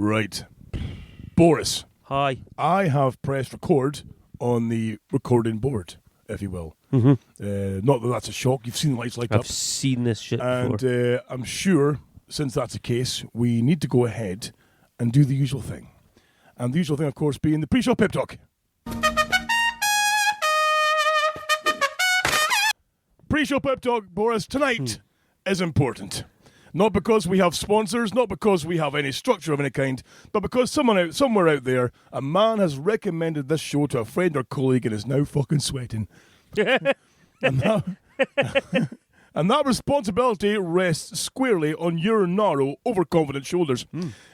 Right. Boris. Hi. I have pressed record on the recording board, if you will. Mm-hmm. Not that that's a shock. You've seen the lights light up. I've seen this shit And before. I'm sure, since that's the case, we need to go ahead and do the usual thing. And the usual thing, of course, being the pre-show pep talk. Pre-show pep talk, Boris, tonight is important. Not because we have sponsors, not because we have any structure of any kind, but because somewhere out there, a man has recommended this show to a friend or colleague and is now fucking sweating. And that responsibility rests squarely on your narrow, overconfident shoulders.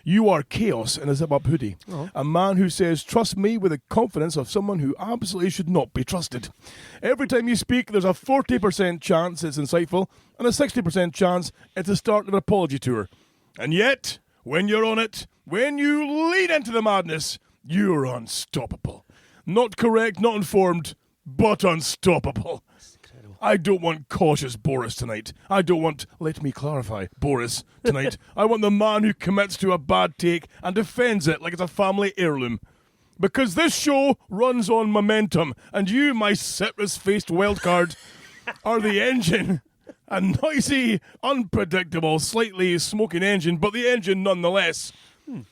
You are chaos in a zip-up hoodie. Oh. A man who says, trust me, with the confidence of someone who absolutely should not be trusted. Every time you speak, there's a 40% chance it's insightful and a 60% chance it's the start of an apology tour. And yet, when you're on it, when you lean into the madness, you're unstoppable. Not correct, not informed, but unstoppable. I don't want cautious Boris tonight. I don't want, let me clarify, Boris tonight. I want the man who commits to a bad take and defends it like it's a family heirloom. Because this show runs on momentum, and you, my citrus-faced wildcard, are the engine. A noisy, unpredictable, slightly smoking engine, but the engine nonetheless.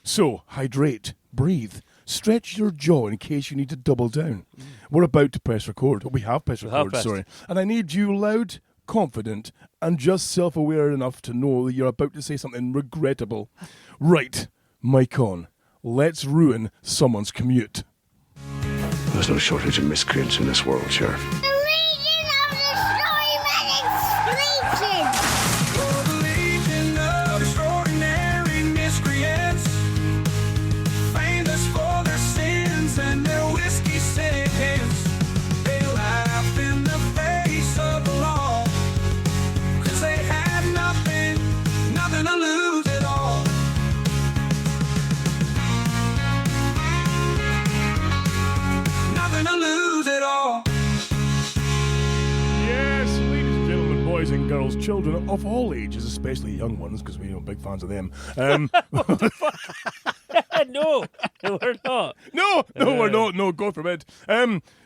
So, hydrate, breathe, stretch your jaw in case you need to double down. We're about to press record. We have pressed record, sorry. And I need you loud, confident, and just self-aware enough to know that you're about to say something regrettable. Right, mic on. Let's ruin someone's commute. There's no shortage of miscreants in this world, Sheriff. The Legion of Destroying Miscreants. Famous for their sins and their whiskey sins. They laugh in the face of the law, 'cause they had nothing to lose at all. Nothing to lose at all. Yes, ladies and gentlemen, boys and girls, children of all ages, especially young ones, because we're big fans of them. No, we're not. No, we're not. No, God forbid.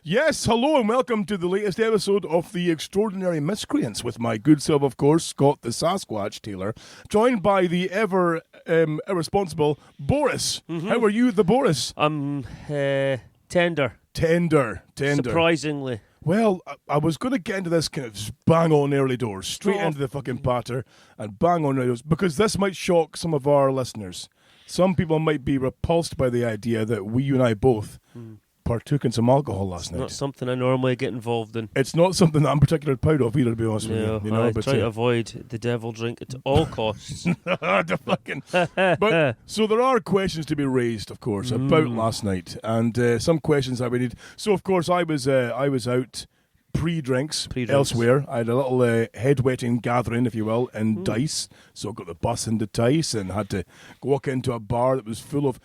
Yes, hello and welcome to the latest episode of The Extraordinary Miscreants with my good self, of course, Scott the Sasquatch Taylor, joined by the ever irresponsible Boris. How are you, the Boris? I'm tender. Tender. Surprisingly. Well, I was going to get into this kind of bang on early doors, straight Oh. into the fucking patter and bang on early doors, because this might shock some of our listeners. Some people might be repulsed by the idea that you and I both partook in some alcohol last night. Not something I normally get involved in. It's not something that I'm particularly proud of either, to be honest No, with you. You know, I try to avoid the devil drink at all costs. But so there are questions to be raised, of course, about last night, and some questions that we need. So, of course, I was out pre-drinks elsewhere. I had a little head-wetting gathering, if you will, in Dice. So I got the bus into Dice and had to walk into a bar that was full of.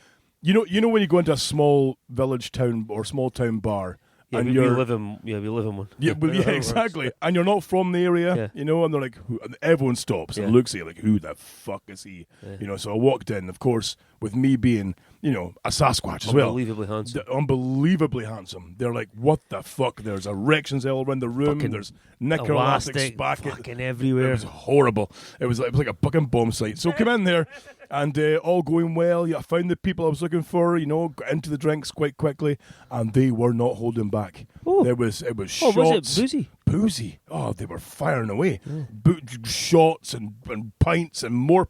You know when you go into a small village town or small town bar. Yeah, and we you're, live in one. Yeah, well, yeah, exactly. And you're not from the area, you know, and they're like, and everyone stops and looks at you like, who the fuck is he? Yeah. You know, so I walked in, of course, with me being, you know, a Sasquatch as well. Unbelievably handsome. Unbelievably handsome. They're like, what the fuck? There's erections all around the room. Fucking There's necrolastic elastic spacket. fucking everywhere. It was horrible. It was like a fucking bomb site. So come in there. And all going well. Yeah, I found the people I was looking for. You know, got into the drinks quite quickly, and they were not holding back. Oh. It was shots. Was it boozy? Boozy. Oh, they were firing away. Shots and pints and more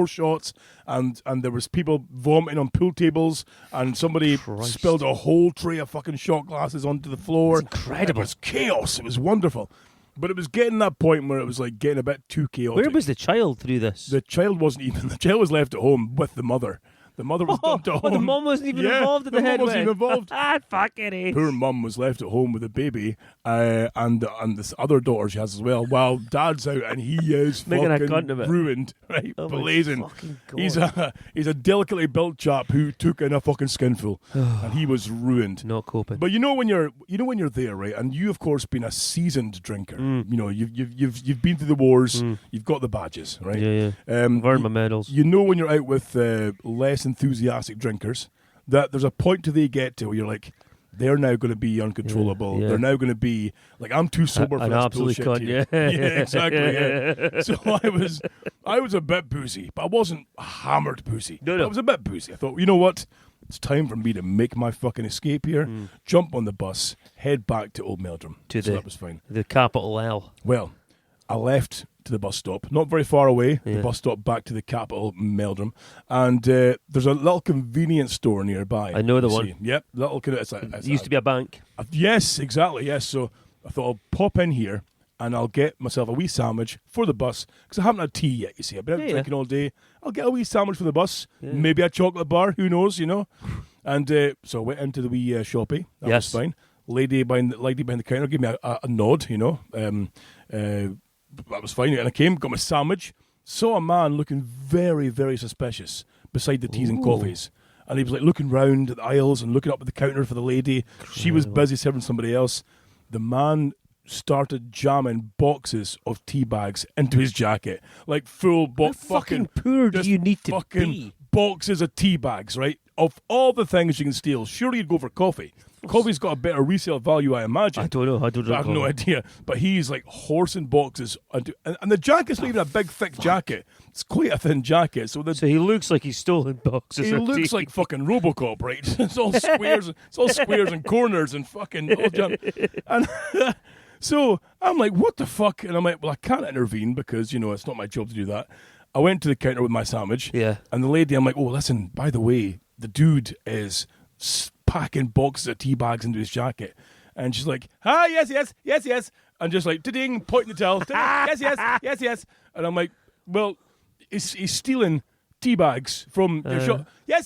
shots, and there was people vomiting on pool tables, and somebody Christ. spilled a whole tray of fucking shot glasses onto the floor. That's incredible. It was chaos. It was wonderful. But it was getting that point where it was like getting a bit too chaotic. Where was the child through this? The child wasn't even. The child was left at home with the mother. The mother was dumped at home. The mum wasn't even involved in the mum head wasn't even involved. Fucking A. Poor mum was left at home with the baby, and this other daughter she has as well. While dad's out and he is Making a fucking cunt of it. ruined, right? Oh my Blazing. fucking God. He's a delicately built chap who took in a fucking skinful, and he was ruined. Not coping. But you know when you're there, right? And you, of course, been a seasoned drinker. You know, you've been through the wars. You've got the badges, right? Yeah. I've earned my medals. You know when you're out with less enthusiastic drinkers that there's a point to they get to where you're like, they're now going to be uncontrollable. Yeah. They're now going to be like, I'm too sober for An this absolute bullshit cunt, here. yeah. Yeah, exactly. Yeah. So I was a bit boozy, but I wasn't hammered boozy. No. I was a bit boozy. I thought, you know what? It's time for me to make my fucking escape here. Jump on the bus, head back to Old Meldrum. So that was fine. The capital L. Well, I left to the bus stop, not very far away, Yeah. the bus stop back to the capital, Meldrum, and there's a little convenience store nearby. I know the you one. see. Yep, little. It used to be a bank. Yes, exactly, yes. So I thought I'll pop in here and I'll get myself a wee sandwich for the bus, because I haven't had tea yet, you see. I've been out drinking all day. I'll get a wee sandwich for the bus, maybe a chocolate bar, who knows, you know. And so I went into the wee shoppy. That was fine. Lady behind the counter gave me a nod, you know. That was fine. And I came, got my sandwich, saw a man looking very, very suspicious beside the teas and coffees. And he was like looking round at the aisles and looking up at the counter for the lady. She was busy serving somebody else. The man started jamming boxes of tea bags into his jacket. Like full How fucking poor do you need to be? Boxes of tea bags, right? Of all the things you can steal, surely you'd go for coffee. Coffee's got a better resale value, I imagine. I don't know. I don't know. I have no idea. But he's like horsing boxes. And the jacket's not even a big, thick jacket. It's quite a thin jacket. So So he looks like he's stolen boxes. he of looks tea. like fucking RoboCop, right? It's all squares. It's all squares and corners and fucking. And so I'm like, what the fuck? And I'm like, well, I can't intervene because, you know, it's not my job to do that. I went to the counter with my sandwich. Yeah. And the lady, I'm like, oh, listen, by the way, the dude is packing boxes of tea bags into his jacket. And she's like, yes. And just like, ding, pointing the till. Yes. And I'm like, well, he's stealing tea bags from your shop. Yes.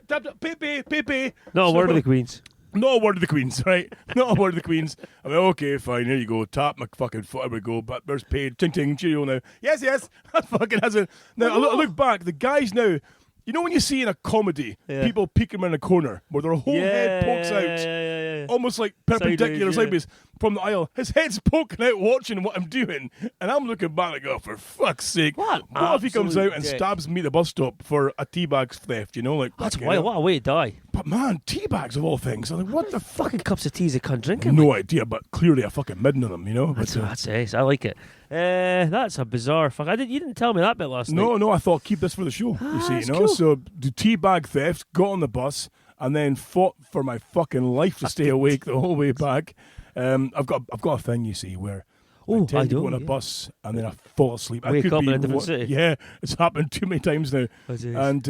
Tap, pee. Not a word of the Queen's. Not a word of the Queen's, right? Not a word of the Queen's. I'm like, okay, fine, here you go. Tap my fucking foot, there we go. But there's paid. Ting, cheerio now. Yes. That fucking hasn't. Now, I look back, the guy's now, you know when you see in a comedy, people peeking around a corner where their whole head pokes out, almost like perpendicular sideways from the aisle. His head's poking out watching what I'm doing. And I'm looking back like, oh, for fuck's sake. What if he comes out and stabs me at the bus stop for a tea bag theft, you know? Like, That's wild. What a way to die. But man, tea bags of all things. I'm like, what the fuck? Fucking cups of teas I can't drink. No idea, but clearly a fucking midden of them, you know? That's ace. I like it. That's a bizarre fuck. You didn't tell me that bit last night. No, I thought keep this for the show. You see, that's you know. cool. So the tea bag theft, got on the bus, and then fought for my fucking life to stay awake the whole way back. I've got a thing, you see, where I tend to go on a bus and then I fall asleep. I Wake could up be in a different city. Yeah, it's happened too many times now. And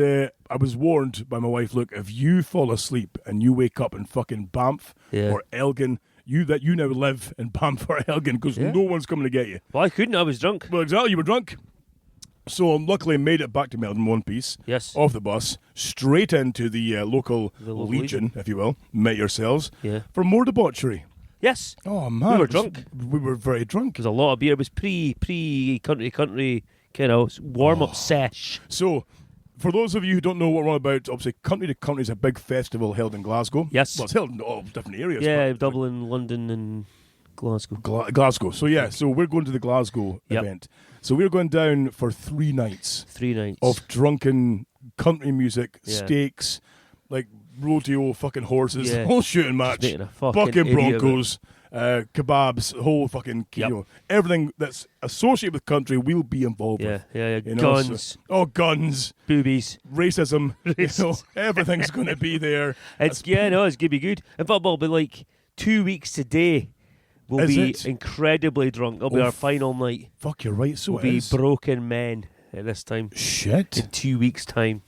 I was warned by my wife, look, if you fall asleep and you wake up in fucking Banff or Elgin, you now live in Banff or Elgin because no one's coming to get you. Well, I couldn't. I was drunk. Well, exactly, you were drunk. So I luckily made it back to Melbourne in one piece. Yes. Off the bus, straight into the local Legion, if you will. Met yourselves. Yeah. For more debauchery. Yes. Oh, man. We were drunk. We were very drunk. There's a lot of beer. It was pre country kind of warm up sesh. So, for those of you who don't know what we're on about, obviously, Country to Country is a big festival held in Glasgow. Yes. Well, it's held in all different areas. Yeah, but Dublin, London, and Glasgow. Glasgow. So, yeah, so we're going to the Glasgow event. So, we're going down for 3 nights. 3 nights. Of drunken country music, steaks, like rodeo fucking horses, whole shooting match, making a fucking bucking idiot of broncos, kebabs, whole fucking, you know, everything that's associated with country we'll be involved with. Yeah. You know, Guns. Guns. Boobies. Racism. You know, everything's going to be there. It's going to be good. In fact, we'll be like 2 weeks today. We'll be incredibly drunk. It'll be our final night. Fuck, you're right. So we'll be broken men at this time. Shit. In 2 weeks' time.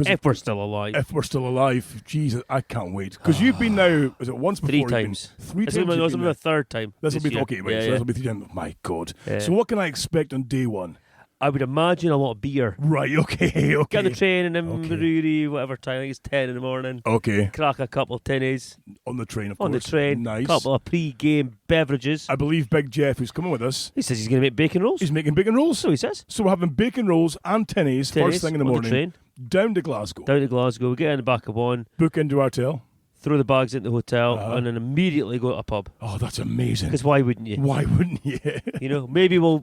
If we're still alive. If we're still alive. Jesus, I can't wait. Because you've been now, is it once before? 3 times. 3 times. This will be the 3rd time. This will be, year. okay, right. So this will be 3 times. My God. Yeah. So what can I expect on day 1? I would imagine a lot of beer. Right, okay. Get on the train and then whatever time, I think it's 10 in the morning. Okay. Crack a couple of tinnies. On the train, of course. On the train. Nice. Couple of pre-game beverages. I believe Big Jeff, who's coming with us, he says he's going to make bacon rolls. He's making bacon rolls. So he says. So we're having bacon rolls and tinnies first thing in the morning. On the train. Down to Glasgow. We get in the back of one. Book into our hotel. throw the bags into the hotel, and then immediately go to a pub. Oh, that's amazing. Because why wouldn't you? Why wouldn't you? You know, maybe we'll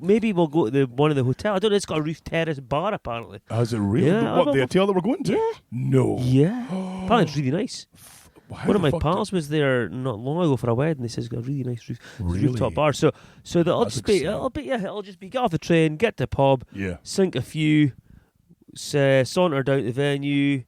go to one of the hotel. I don't know. It's got a roof terrace bar apparently. Is it really? Yeah, What, the hotel that we're going to? Yeah. No. Yeah. Apparently it's really nice. How One of the my fuck pals was there not long ago for a wedding. He says it's got a really nice Really? rooftop bar. So that'll That's just be exciting. it'll just be get off the train, get to the pub, Yeah. sink a few, saunter down to the venue,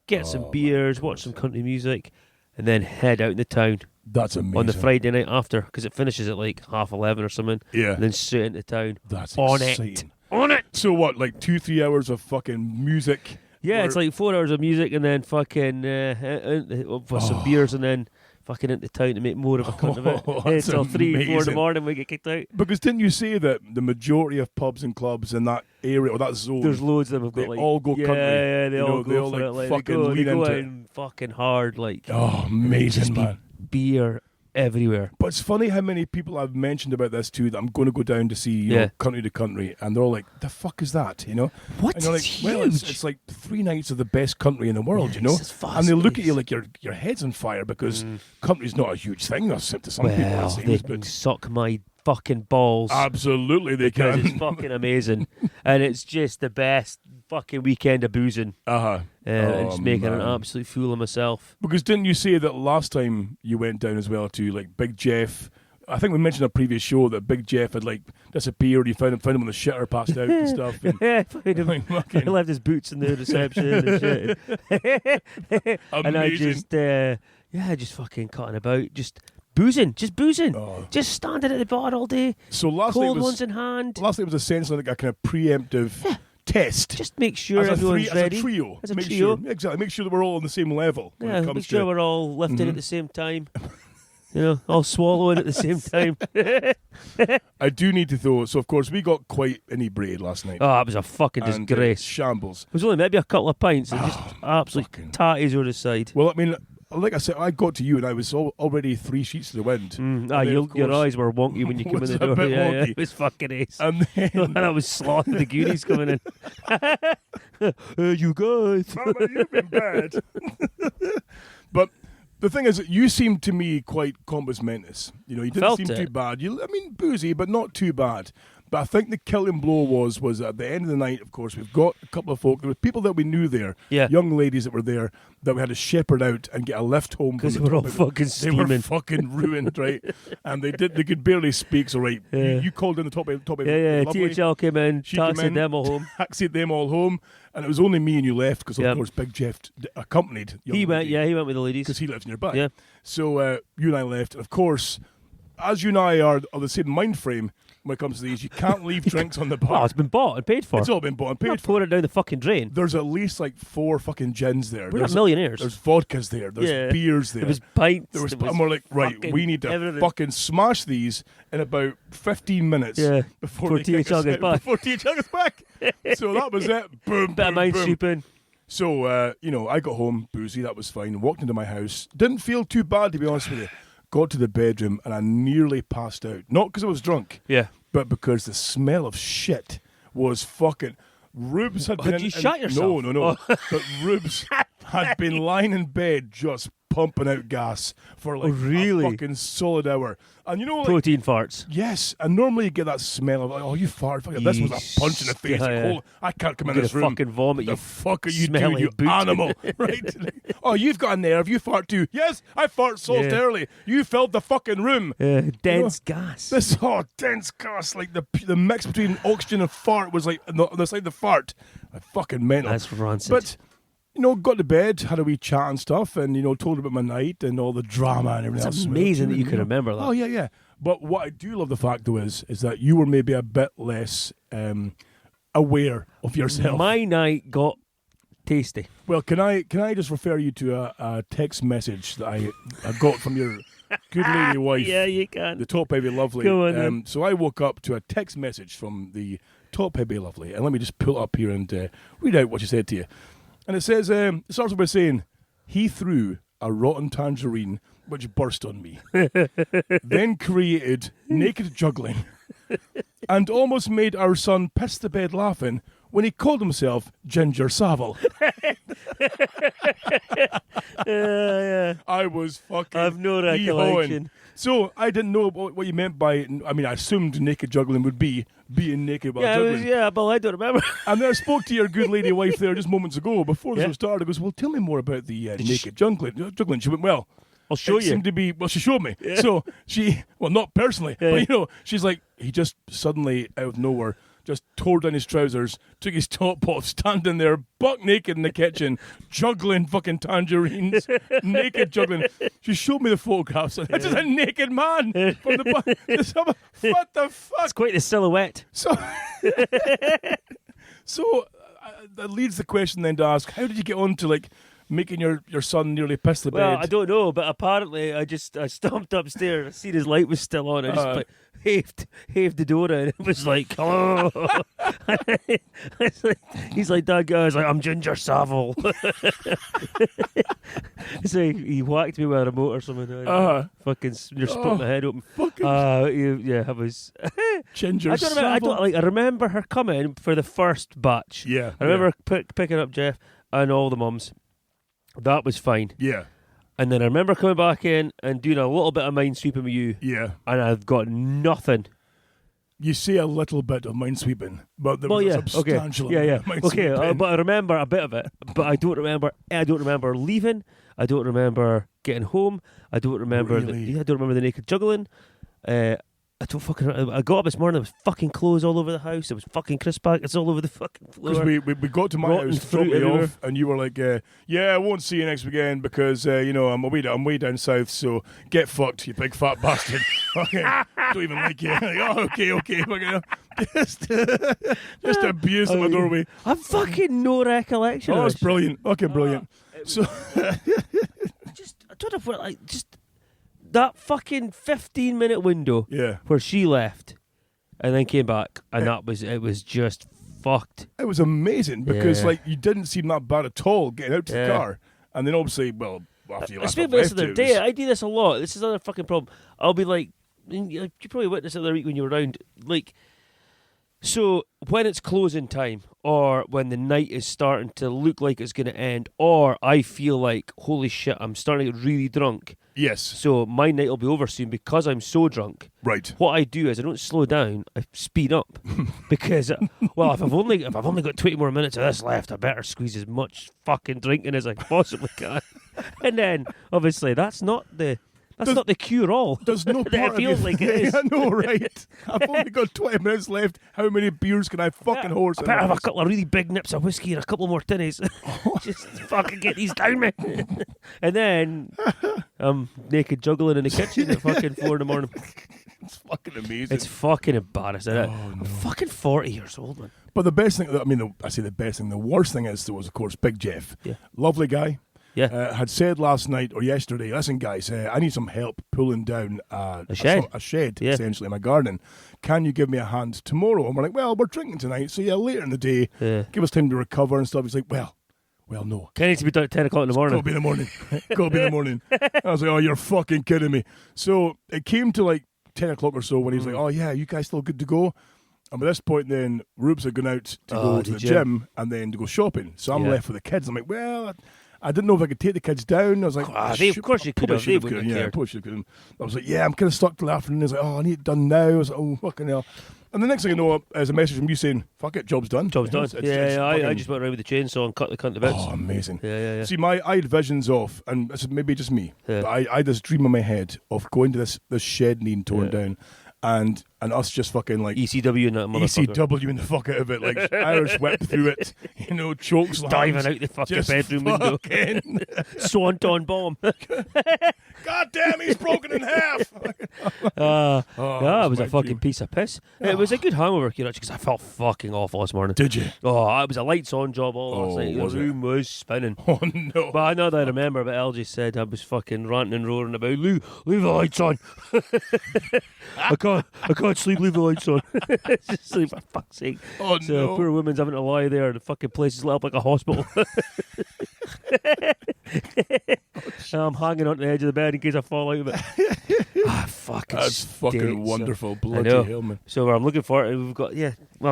get some beers, watch some country music, and then head out in the town That's amazing. on the Friday night after, because it finishes at like 11:30 or something. Yeah. And then straight into town. That's on exciting. On it. So what, like 2-3 hours of fucking music? Yeah, Or- it's like 4 hours of music and then fucking for some beers and then fucking into town to make more of a cunt of it. That's Until 3-4 in the amazing. morning we get kicked out. Because didn't you say that the majority of pubs and clubs in that area or that zone, There's loads of them have they got like all go yeah, country. Yeah, they You all know, go they all, for like, it. Like fucking they lean go into it. in fucking hard. Like Oh, just amazing, be man. beer everywhere. But it's funny how many people I've mentioned about this too, that I'm going to go down to see, you Yeah. know, country to country, and they're all like, "The fuck is that?" You know? What? And you're like, It's "Well, huge. it's like 3 nights of the best country in the world," Yeah, you know? it's as And they look at you fast-paced. like your head's on fire because country's not a huge thing to some people. It Well, they seems, can but suck my fucking balls. absolutely they because can. it's fucking amazing. And it's just the best fucking weekend of boozing. And just making an absolute fool of myself. Because didn't you say that last time you went down as well to like Big Jeff? I think we mentioned in a previous show that Big Jeff had like disappeared. You found him on the shitter, passed out and stuff. And, Yeah, I found him. like, He fucking left his boots in the reception and shit. And I amazing. just fucking cutting about, just boozing, Oh. just standing at the bar all day, So last night cold was ones in hand. last night was essentially like a kind of preemptive test. Just make sure as a everyone's As ready. a trio. As a make trio. Sure, exactly. Make sure that we're all on the same level when Yeah, it comes make sure to. we're all lifting at the same time. You know, all swallowing at the same time. I do need to though. So of course we got quite inebriated last night. Oh, it was a fucking and, disgrace. Shambles. It was only maybe a couple of pints and just absolute fucking- tatties over the side. Well, I mean, like I said, I got to you and I was already 3 sheets to the wind. And then, Your of course- eyes were wonky when you came in Was the a door. bit Yeah, wonky. it was fucking ace. And then And I was slothing the Goonies coming in. You guys. Mama, you've been bad. But the thing is, you seemed to me quite compos mentis. You know, you didn't Felt seem it. too bad. I mean, boozy, but not too bad. But I think the killing blow was at the end of the night, of course, we've got a couple of folk. There were people that we knew there, Yeah. young ladies that were there, that we had to shepherd out and get a lift home. Because from they the were all top of it. fucking They were steaming. fucking ruined, right? And they could barely speak, so right. Yeah. You called in the top of Yeah, lovely. THL came in, She came taxied in, them all home. taxied them all home, and it was only me and you left because, of Yep. course, Big Jeff accompanied. He went with the ladies. Because he lives nearby. Yeah. So you and I left. And of course, as you and I are of the same mind frame when it comes to these, you can't leave drinks on the bar. Well, it's been bought and paid for. It's all been bought and Not paid for. pouring it down the fucking drain. There's at least like 4 fucking gins there. We're there's not millionaires. There's vodkas there. There's Yeah. beers there. There was pints. There was, there was and we're like, right, fucking we need to everything. fucking smash these in about 15 minutes Yeah, before before they kick us THL gets out, back. Before THL gets back. So that was it. Boom, Bit of boom, mind boom. sweeping. So, I got home, boozy, that was fine. Walked into my house. Didn't feel too bad, to be honest with you. Got to the bedroom and I nearly passed out. Not because I was drunk, Yeah. but because the smell of shit was fucking... Rubes had been... Had you shot yourself? No. But Rubes had been lying in bed just pumping out gas for like really? a fucking solid hour. And you know, like... Protein farts. Yes, and normally you get that smell of like, oh, you farted. Fuck it. This was a punch in the face. Yeah, Like, yeah. "Oh, I can't come in Gonna this room. fucking vomit, The you fuck are you doing, smelly you boot." animal? Right? Oh, you've got a nerve. You fart too. Yes, I fart so Yeah. early. You filled the fucking room. Dense gas. This dense gas, like the mix between oxygen and fart was like on the side of the fart. I fucking mental. That's rancid. But got to bed, had a wee chat and stuff, and told about my night and all the drama and everything It's else. amazing that you can remember that. Oh yeah. But what I do love the fact though is that you were maybe a bit less aware of yourself. My night got tasty. Well, can I just refer you to a text message that I got from your good lady wife, Yeah, you can. the top heavy lovely. Go on then. So I woke up to a text message from the top heavy lovely, and let me just pull it up here and read out what she said to you. And it says, it starts by saying, he threw a rotten tangerine which burst on me, then created naked juggling, and almost made our son piss the bed laughing when he called himself Ginger Savile. Yeah. I was fucking. I've no hee-hawing. recollection. So I didn't know what you meant by. I mean, I assumed naked juggling would be being naked while Yeah, juggling. but I don't remember. And then I spoke to your good lady wife there just moments ago before the Yeah. show started. I goes, well, tell me more about the naked juggling. She went, well, I'll show it you. seemed to be, well, she showed me. So she, well, not personally, Yeah. but you know, she's like, he just suddenly out of nowhere just tore down his trousers, took his top off, standing there buck naked in the kitchen, juggling fucking tangerines, naked juggling. She showed me the photographs. And that's just a naked man from the back. What the fuck? It's quite the silhouette. So, so that leads the question then to ask: how did you get on to like making your son nearly piss the Well, bed? I don't know, but apparently I stomped upstairs. I seen his light was still on. I just like, haved the door in. It was like, hello. He's like, Dad, guys, like, I'm Ginger Savile. So he whacked me with a remote or something. Fucking, you're splitting my head open. Fucking Yeah, I was. Ginger I don't remember. Savile. I remember her coming for the first batch. Yeah, I remember picking up Jeff and all the mums. That was fine. Yeah, And then I remember coming back in and doing a little bit of mind sweeping with you, yeah. and I've got nothing. You say a little bit of minesweeping, but there was a substantial amount of minesweeping. But I remember a bit of it. But I don't remember leaving. I don't remember getting home. I don't remember. Really? I don't remember the naked juggling. I don't fucking. I got up this morning. There was fucking clothes all over the house. There was fucking crisp packets all over the fucking floor. Because we got to my Rotten house, fruit dropped me everywhere. off, and you were like, "Yeah, I won't see you next weekend because I'm way down south. So get fucked, you big fat bastard. Okay, don't even like you. Like, oh, okay. Fucking, just abuse at my doorway. I've fucking no recollection. Oh, of it's this. brilliant. Okay, brilliant. So I don't know if we're like just that fucking 15-minute window yeah, where she left and then came back, and it was just fucked. it was amazing because Yeah. like you didn't seem that bad at all getting out to the Yeah. about, and then obviously, well, after you I left, speak about this the other day. I do this a lot. This is another fucking problem. I'll be like, and you probably witnessed it the other week when you were around. Like, so when it's closing time, or when the night is starting to look like it's going to end, or I feel like, holy shit, I'm starting to get really drunk. Yes, So my night will be over soon because I'm so drunk. right. What I do is I don't slow down. I speed up because, well, if I've only got 20 more minutes of this left, I better squeeze as much fucking drinking as I possibly can. And then, obviously, that's not the cure-all. There's no It part feels of you. like it is. I know, right? I've only got 20 minutes left. How many beers can I fucking horse? I better have a couple of really big nips of whiskey and a couple more tinnies. Just fucking get these down me. And then I'm naked juggling in the kitchen at fucking 4 a.m. It's fucking amazing. It's fucking embarrassing. Oh, I'm no. fucking 40 years old, man. But the best thing, I say the best thing, the worst thing is, there was, of course, Big Jeff. Yeah. Lovely guy. Yeah. Had said last night or yesterday, listen, guys, I need some help pulling down a shed, Yeah. essentially, in my garden. Can you give me a hand tomorrow? And we're like, well, we're drinking tonight, so yeah, later in the day, give us time to recover and stuff. He's like, well, no. Can need to be done at 10 o'clock in the morning. Gotta be in the morning. Gotta be in the morning. I was like, oh, you're fucking kidding me. So it came to like 10 o'clock or so when he's like, oh, yeah, you guys still good to go? And by this point, then, Rubes had gone out to go to the gym and then to go shopping. So I'm left with the kids. I'm like, well, I didn't know if I could take the kids down. I was like, of course you could have. They wouldn't have Yeah, cared. probably should have. I was like, yeah, I'm kind of stuck till the afternoon. He's like, oh, I need it done now. I was like, oh, fucking hell. And the next thing I know, there's a message from you saying, fuck it, job's done. Job's done. It's I fucking- just went around with the chainsaw and cut the cunt to bits. Oh, amazing. Yeah. See, I had visions of, and this is maybe just me, Yeah. but I had this dream in my head of going to this shed needing torn down, and us just fucking like ECW and that motherfucker. ECW in the fuck out of it, like Irish whip through it, choke slams, Diving out the fucking just bedroom window. fucking- Swanton bomb. God damn, he's broken in half. Yeah, that's it was my a fucking dream. piece of piss. It was a good hangover, because I felt fucking awful this morning. Did you? Oh, it was a lights on job all last Oh, night. was The it? room was spinning. Oh no. But I know that I remember, but LG said I was fucking ranting and roaring about leave the lights on. I can't sleep, leave the lights on. It's just like, for fuck's sake. Oh So no. poor woman's having to lie there. The fucking place is lit up like a hospital. And I'm hanging on the edge of the bed in case I fall out of it. you? Fucking That's fucking stinks. wonderful. I Bloody know. hell, man. So I'm looking forward to we've got,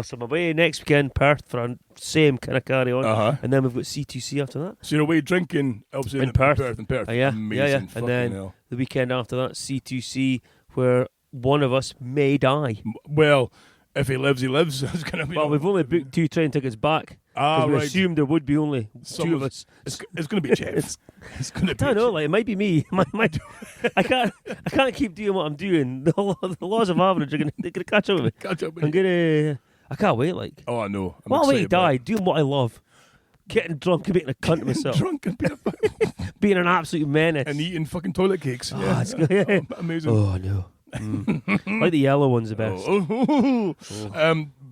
so I'm away next weekend, Perth, for a same kind of carry on. Uh-huh. And then we've got C2C after that. So you're away drinking, obviously, In Perth. In Perth. Yeah. Amazing. And Fucking then hell. the weekend after that, C2C, where one of us may die. Well, if he lives, he lives. It's going to be. Well, we've only booked 2 train tickets back. Ah, we right. assumed there would be only 2 of us. It's going to be Jeff. It's going to be. I don't know, like it might be me. I can't keep doing what I'm doing. The laws of average are going to catch up with me. Catch up with I can't wait. Like, Oh, I know. I'm what a way to excited about die, it. doing what I love, getting drunk and making a cunt of myself, Drunk and being an absolute menace. and eating fucking toilet cakes. Oh, yeah. it's good. Yeah. Amazing. Oh no, like the yellow one's the best.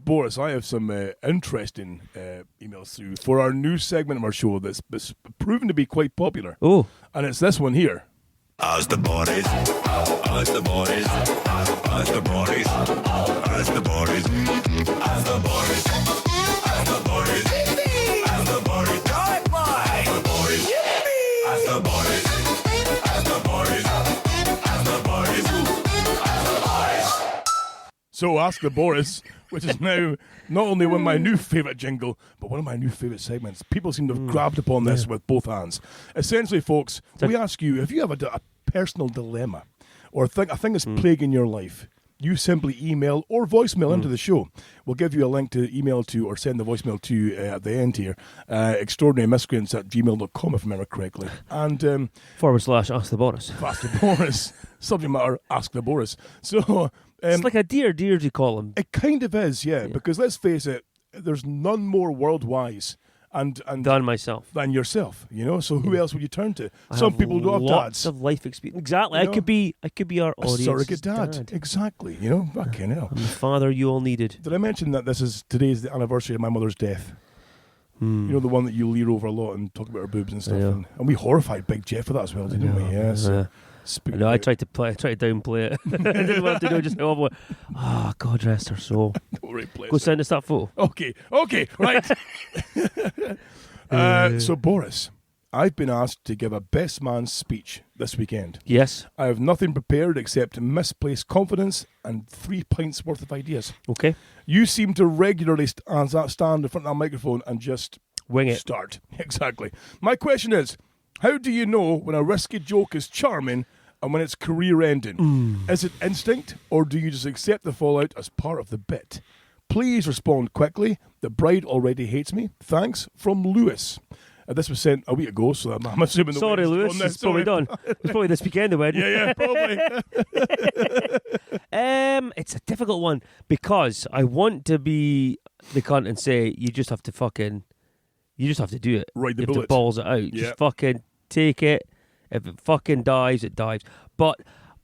Boris, I have some interesting emails through for our new segment of our show that's proven to be quite popular. Oh, And it's this one here. Ask the boys. Ask the boys. Ask the boys. Ask the boys. Ask the boys. Ask the boys. Ask the boys. Ask the boys. Ask the boys. Ask the boys. Ask the boys. Ask the boys. So Ask the Boris, which is now not only one of my new favourite jingle, but one of my new favourite segments. People seem to have grabbed upon this with both hands. Essentially, folks, we ask you, if you have a personal dilemma or a thing that's plaguing your life, you simply email or voicemail into the show. We'll give you a link to email to or send the voicemail to at the end here, extraordinarymiscreants@gmail.com if I remember correctly. And / Ask the Boris. Ask the Boris, subject matter, Ask the Boris. So It's like a dear you call him. it kind of is, yeah, because let's face it, there's none more world wise and Done myself. than yourself, you know. So who else would you turn to? I Some have people don't have lots dads. of life experience. Exactly. You I know? could be our A audience. surrogate dad. Exactly. You know, fucking hell. I'm the father you all needed. Did I mention that today's the anniversary of my mother's death? You know, the one that you leer over a lot and talk about her boobs and stuff. Yeah. And we horrified Big Jeff for that as well, didn't we? Yeah. So, speaking No, I about- tried to downplay it. I didn't want to do it just now. Oh, God rest her soul. Don't worry, bless Go her. send us that photo. Okay, right. So, Boris, I've been asked to give a best man speech this weekend. Yes. I have nothing prepared except misplaced confidence and 3 pints worth of ideas. Okay. You seem to regularly stand in front of that microphone and just Wing it. start. Exactly. My question is, how do you know when a risky joke is charming and when it's career-ending? Is it instinct, or do you just accept the fallout as part of the bit? Please respond quickly. The bride already hates me. Thanks, from Lewis. This was sent a week ago, so I'm assuming... the Sorry, wedding's Lewis. gone now. It's probably Sorry. done. It's probably this weekend, the wedding. Yeah, probably. It's a difficult one because I want to be the cunt and say you just have to do it. Ride the you have to bullet. balls it out. Yeah. Just fucking take it. If it fucking dives, it dives. But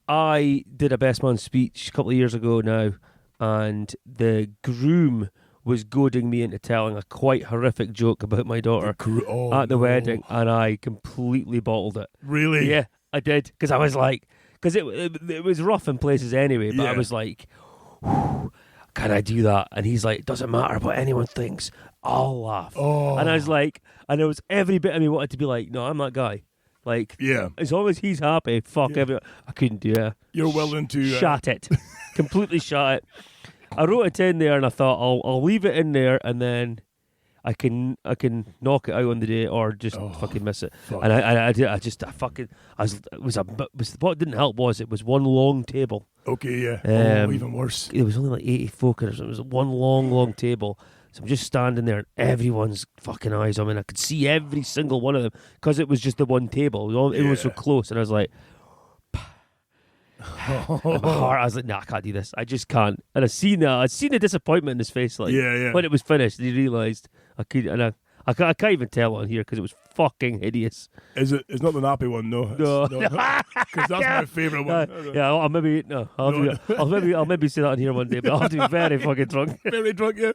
I did a best man speech a couple of years ago now, and the groom was goading me into telling a quite horrific joke about my daughter at the wedding, and I completely bottled it. Really? Yeah, I did, because I was like, because it was rough in places anyway, but I Yeah. was like, can I do that? And he's like, doesn't matter what anyone thinks, I'll laugh. Oh. And I was like, and it was every bit of me wanted to be like, no, I'm that guy. Like, Yeah. as long as he's happy, fuck everyone. I couldn't do it. You're willing to... Shut it. Completely shut it. I wrote it in there and I thought I'll leave it in there and then I can knock it out on the day or just fucking miss it. fuck. And what didn't help was it was one long table. Okay, yeah. Um, Even worse. There was only like 80 folk in it, so it was one long table. So I'm just standing there and everyone's fucking eyes on me and I could see every single one of them because it was just the one table. It was so close and I was like, in my heart, I was like, nah, I can't do this. I just can't. And I'd seen the disappointment in his face. Like, Yeah. when it was finished, he realised I could, and I can't even tell on here because it was fucking hideous. It's not the nappy one, no. No. Because that's my favourite one. Yeah, I'll maybe say that on here one day, but I'll be very fucking drunk. Very drunk, yeah.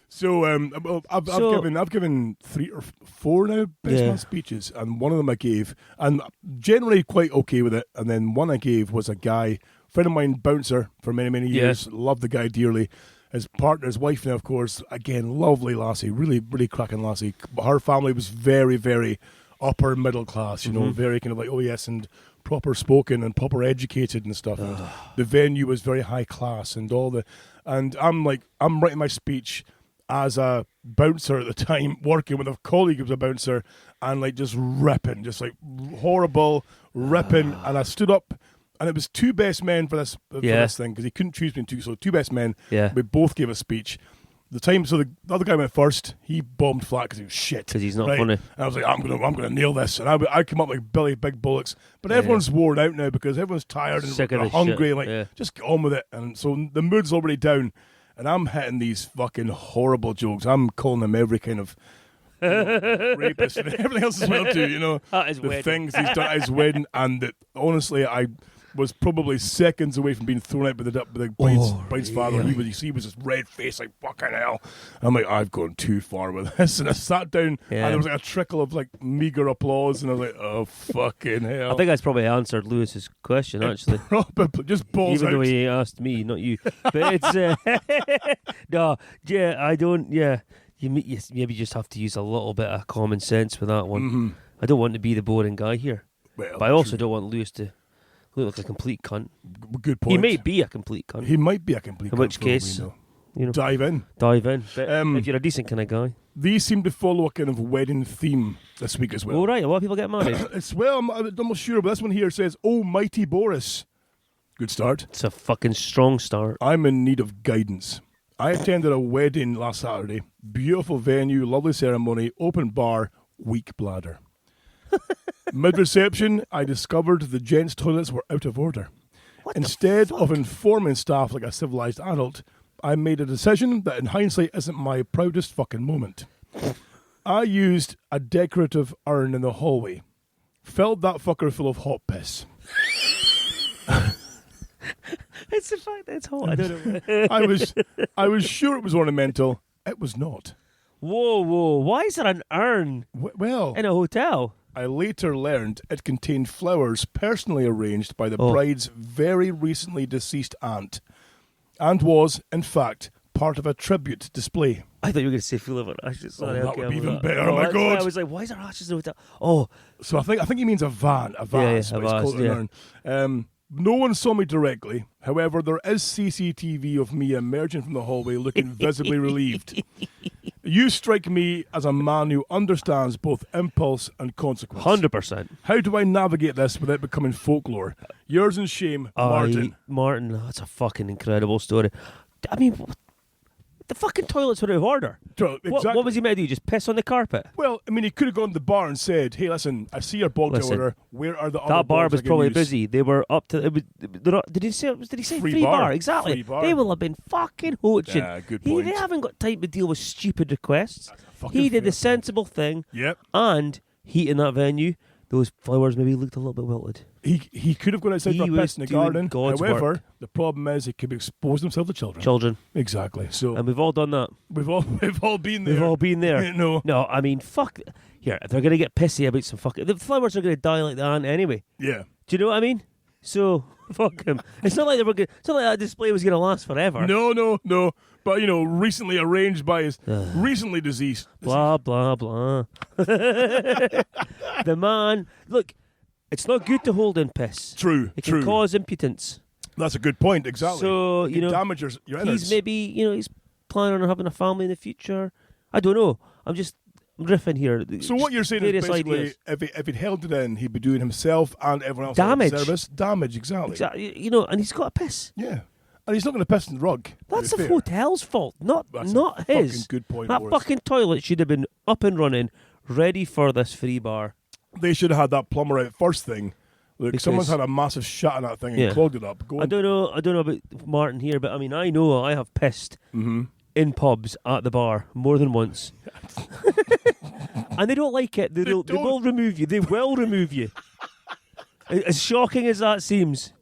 So, well, I've given 3 or 4 now best Yeah. man speeches, and one of them I gave, and generally quite okay with it. And then one I gave was a guy, friend of mine, bouncer for many years. Loved the guy dearly. His partner, his wife now, of course, again, lovely lassie, really cracking lassie. But her family was very, very upper middle class, you know, very kind of like, oh yes, and proper spoken and proper educated and stuff. And the venue was very high class and and I'm writing my speech as a bouncer at the time, working with a colleague who was a bouncer, and like just ripping, just like horrible ripping. And I stood up, and it was two best men for this thing, because he couldn't choose between two. So two best men. Yeah. We both gave a speech. So the other guy went first. He bombed flat because he was shit. Because he's not funny. And I was like, I'm gonna nail this. And I come up like Billy Big Bullocks. But everyone's worn out now because everyone's tired and Sick of the hungry. shit. And just get on with it. And so the mood's already down. And I'm hitting these fucking horrible jokes. I'm calling them every kind of rapist and everything else as well too. At his the wedding. things he's done at his wedding. And that, honestly, I was probably seconds away from being thrown out by the bride's father. really? He was just red faced like fucking hell. I'm like, I've gone too far with this, and I sat down, and there was like a trickle of like meager applause, and I was like, oh fucking hell. I think that's probably answered Lewis's question, actually. Probably just balls Even out. though he asked me, not you. But it's no, yeah, I don't. Yeah, you maybe just have to use a little bit of common sense with that one. Mm-hmm. I don't want to be the boring guy here, Well, but I also true. don't want Lewis to look like a complete cunt. Good point. He may be a complete cunt. He might be a complete. In cunt which for all we case, know. You know, Dive in. dive in. But Um, if you're a decent kind of guy, These seem to follow a kind of wedding theme this week as well. all right, a lot of people get married. I'm almost sure, but this one here says, "Oh, mighty Boris." Good start. It's a fucking strong start. I'm in need of guidance. I attended a wedding last Saturday. Beautiful venue, lovely ceremony, open bar, weak bladder. Mid-reception, I discovered the gents' toilets were out of order. Instead of informing staff like a civilized adult, I made a decision that in hindsight isn't my proudest fucking moment. I used a decorative urn in the hallway. Filled that fucker full of hot piss. It's the fact that it's hot. I don't know. I was sure it was ornamental. It was not. Whoa. Why is there an urn Well, in a hotel? I later learned it contained flowers personally arranged by the bride's very recently deceased aunt, and was, in fact, part of a tribute display. I thought you were going to say full of ashes. Sorry, that okay, would be I'm even not- better. Oh, my that's why God. I was like, why is there ashes in a hotel? Oh, So I think he means a vase, a but it's vase, called an urn. No one saw me directly. However, there is CCTV of me emerging from the hallway looking visibly relieved. You strike me as a man who understands both impulse and consequence. 100%. How do I navigate this without becoming folklore? Yours in shame, Martin. Martin, that's a fucking incredible story. I mean, the fucking toilets were out of order. Exactly. What was he meant to do? Just piss on the carpet? Well, I mean, he could have gone to the bar and said, "Hey, listen, I see your bogged Listen, order. Where are the other That bar bogs was I can probably use?" busy. They were up to. Did he say free bar? Exactly. Free bar. They will have been fucking hoaching. Yeah, good point. They haven't got time to deal with stupid requests. fucking He did the fair point. sensible thing. Yep. And heat in that venue. Those flowers maybe looked a little bit wilted. He could have gone outside He for a was piss in the doing garden. God's However, work. the problem is he could be exposing himself to children. Children. Exactly. So And we've all done that. we've all been there. We've all been there. No. No, I mean, fuck. Here, if they're going to get pissy about some fucking... The flowers are going to die like the ant anyway. Yeah. Do you know what I mean? So, fuck them. It's not like it's not like that display was going to last forever. No. But recently arranged by his recently deceased. Blah, blah, blah. The man... Look, it's not good to hold in piss. True. It can cause impotence. That's a good point. Exactly. So, it can damage your innards. He's maybe, he's planning on having a family in the future. I don't know. I'm riffing here. So what you're saying is Various basically, ideas. if he'd held it in, he'd be doing himself and everyone else Damage. a service. Damage, exactly. Exactly. And he's got a piss. Yeah. And he's not going to piss in the rug. That's to be the fair. hotel's fault, not That's not a his. fucking good point, That Boris. fucking toilet should have been up and running, ready for this free bar. They should have had that plumber out first thing. Look, Because- someone's had a massive shot in that thing and Yeah. clogged it up. I don't know about Martin here, but I mean, I know I have pissed in pubs at the bar more than once, and they don't like it. They will remove you. They will remove you. As shocking as that seems,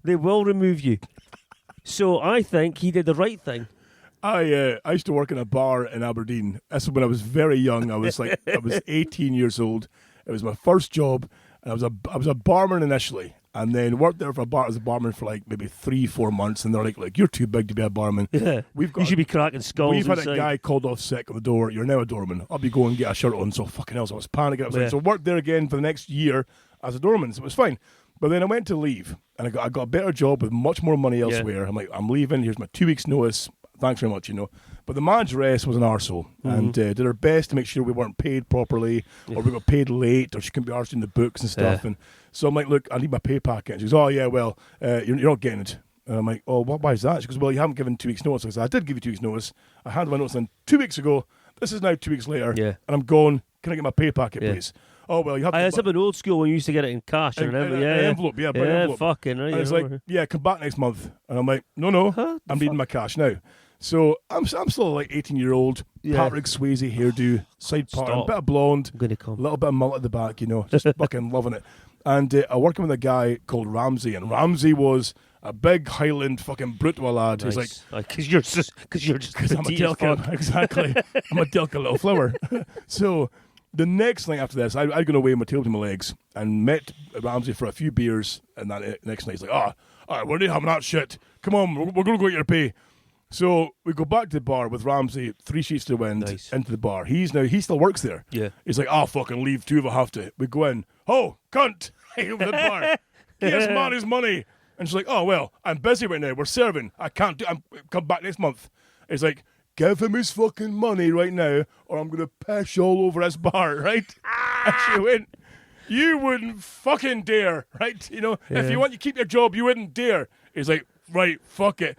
they will remove you. So I think he did the right thing. I used to work in a bar in Aberdeen. That's when I was very young. I was 18 years old. It was my first job. And I was a barman initially, and then worked there for a bar as a barman for like maybe 3-4 months. And they're like, you're too big to be a barman. Yeah. You should be cracking skulls. We've had inside. a guy called off sick on the door. You're now a doorman. I'll be going and get a shirt on. So fucking hell, so I was panicking. I was Yeah. like, so worked there again for the next year. as a doorman, so it was fine. But then I went to leave, and I got a better job with much more money elsewhere. I'm like, I'm leaving. Here's my 2 weeks' notice. Thanks very much, But the manageress was an arsehole and did her best to make sure we weren't paid properly, or we got paid late, or she couldn't be arsed in the books and stuff. And so I'm like, look, I need my pay packet. And she goes, oh yeah, well, you're not getting it. And I'm like, oh, why is that? She goes, well, you haven't given 2 weeks' notice. I said, I did give you 2 weeks' notice. I had my notice in 2 weeks ago. This is now 2 weeks later. Yeah. And I'm going, can I get my pay packet, please? Oh, well, you have to... It's a bit old school when you used to get it in cash or an envelope. An envelope, yeah. By envelope. Fucking right. And it's like, yeah, come back next month. And I'm like, no, I'm needing my cash now. So I'm still like 18-year-old, Patrick Swayze hairdo, side part, a bit of blonde, a little bit of mullet at the back, just fucking loving it. And I'm working with a guy called Ramsey, and Ramsey was a big Highland fucking brute of a lad. Nice. He's like, because you're just I'm a delicate, exactly. I'm a delicate little flower. So the next thing after this, I'd gone away with my tail between my legs and met Ramsey for a few beers, and that next night he's like, all right, we're not having that shit. Come on, we're going to go get your pay. So we go back to the bar with Ramsey, 3 sheets to the wind, into the bar. He still works there. Yeah. He's like, fucking leave, 2 of us have to. We go in, cunt, over the bar. Give this man his money. And she's like, oh, well, I'm busy right now. We're serving. I can't come back next month. He's like, give him his fucking money right now, or I'm going to piss all over his bar, right? And she went, you wouldn't fucking dare, right? If you want to keep your job, you wouldn't dare. He's like, right, fuck it.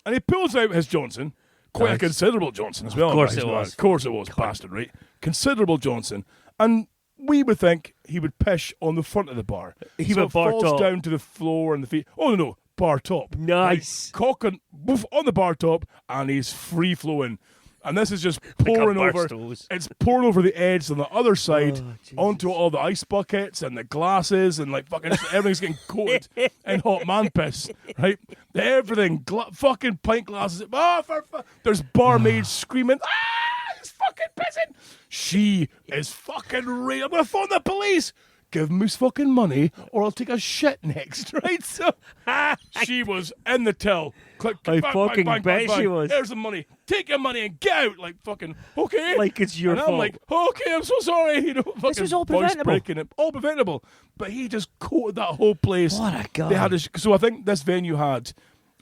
And he pulls out his Johnson, quite a considerable Johnson as well. Of course it was. Of course it was, bastard, right? Considerable Johnson. And we would think he would pish on the front of the bar. He so would bar falls top. down to the floor and the feet. Oh, no, bar top. Nice. Right? Cock and woof on the bar top, and he's free-flowing. And this is just pouring over. It's pouring over the edge on the other side onto all the ice buckets and the glasses and like fucking everything's getting coated in hot man piss, right? Everything, fucking pint glasses. There's barmaids screaming, he's fucking pissing. She is fucking real. I'm gonna phone the police. Give him his fucking money, or I'll take a shit next, right? So she was in the till. Click, I bang, fucking bang, bet bang, she bang. was. There's the money. Take your money and get out. Like fucking okay. Like it's your and fault. I'm like, okay, I'm so sorry. This was all voice preventable. breaking it, all preventable. But he just coated that whole place. What a guy. They had so I think this venue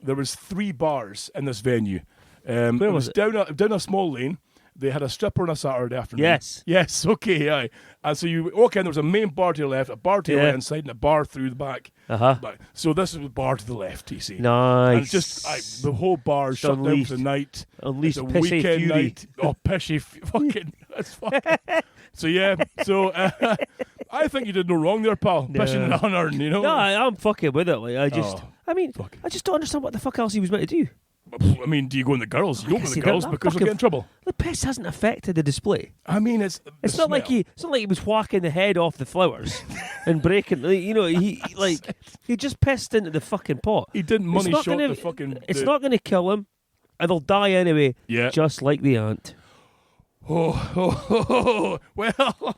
there was 3 bars in this venue. Where it was it? down a small lane. They had a stripper on a Saturday afternoon. Yes, okay, aye. And so you walk in, there was a main bar to your left, a bar to your right inside, and a bar through the back. So this is the bar to the left, you see. Nice. And it's just, the whole bar shut down for the night. Unleashed It's a pissy weekend fury. night. Oh, pissy, fucking, that's fucking. So yeah, I think you did no wrong there, pal. Pissing and unearned, No, I'm fucking with it. Like, I just fuck. I just don't understand what the fuck else he was meant to do. I mean, do you go in the girls? You don't go in See, the girls that because you'll fucking- get in trouble. The piss hasn't affected the display. I mean, it's It's not like he was whacking the head off the flowers and breaking. He just pissed into the fucking pot. He didn't It's money not shot gonna- the fucking. It's not going to kill him, and they'll die anyway. Yeah. Just like the ant. Oh, well,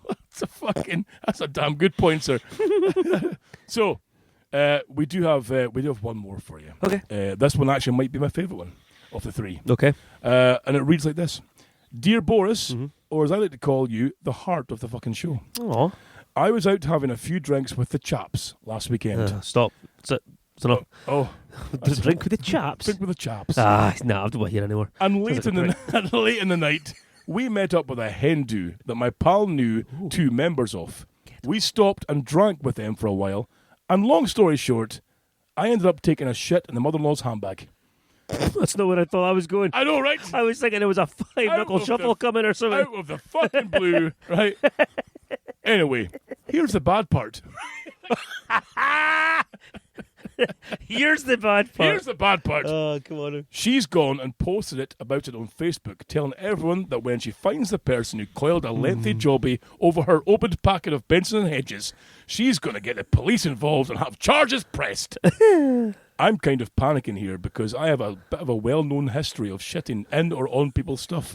that's a damn good point, sir. So, we do have one more for you. Okay. This one actually might be my favourite one of the 3. Okay. And it reads like this: Dear Boris, or as I like to call you, the heart of the fucking show. Aw. I was out having a few drinks with the chaps last weekend. Stop. It's enough. Oh, Drink with the chaps. drink with the chaps. No, I don't want to hear anymore. And late in the night, we met up with a Hindu that my pal knew 2 members of. We stopped and drank with them for a while. And long story short, I ended up taking a shit in the mother-in-law's handbag. That's not where I thought I was going. I know, right? I was thinking it was a 5-knuckle shuffle coming or something. Out of the fucking blue, right? Anyway, here's the bad part. Here's the bad part. Here's the bad part. Oh, come on. She's gone and posted about it on Facebook, telling everyone that when she finds the person who coiled a lengthy jobby over her opened packet of Benson and Hedges, she's going to get the police involved and have charges pressed. I'm kind of panicking here because I have a bit of a well-known history of shitting in or on people's stuff.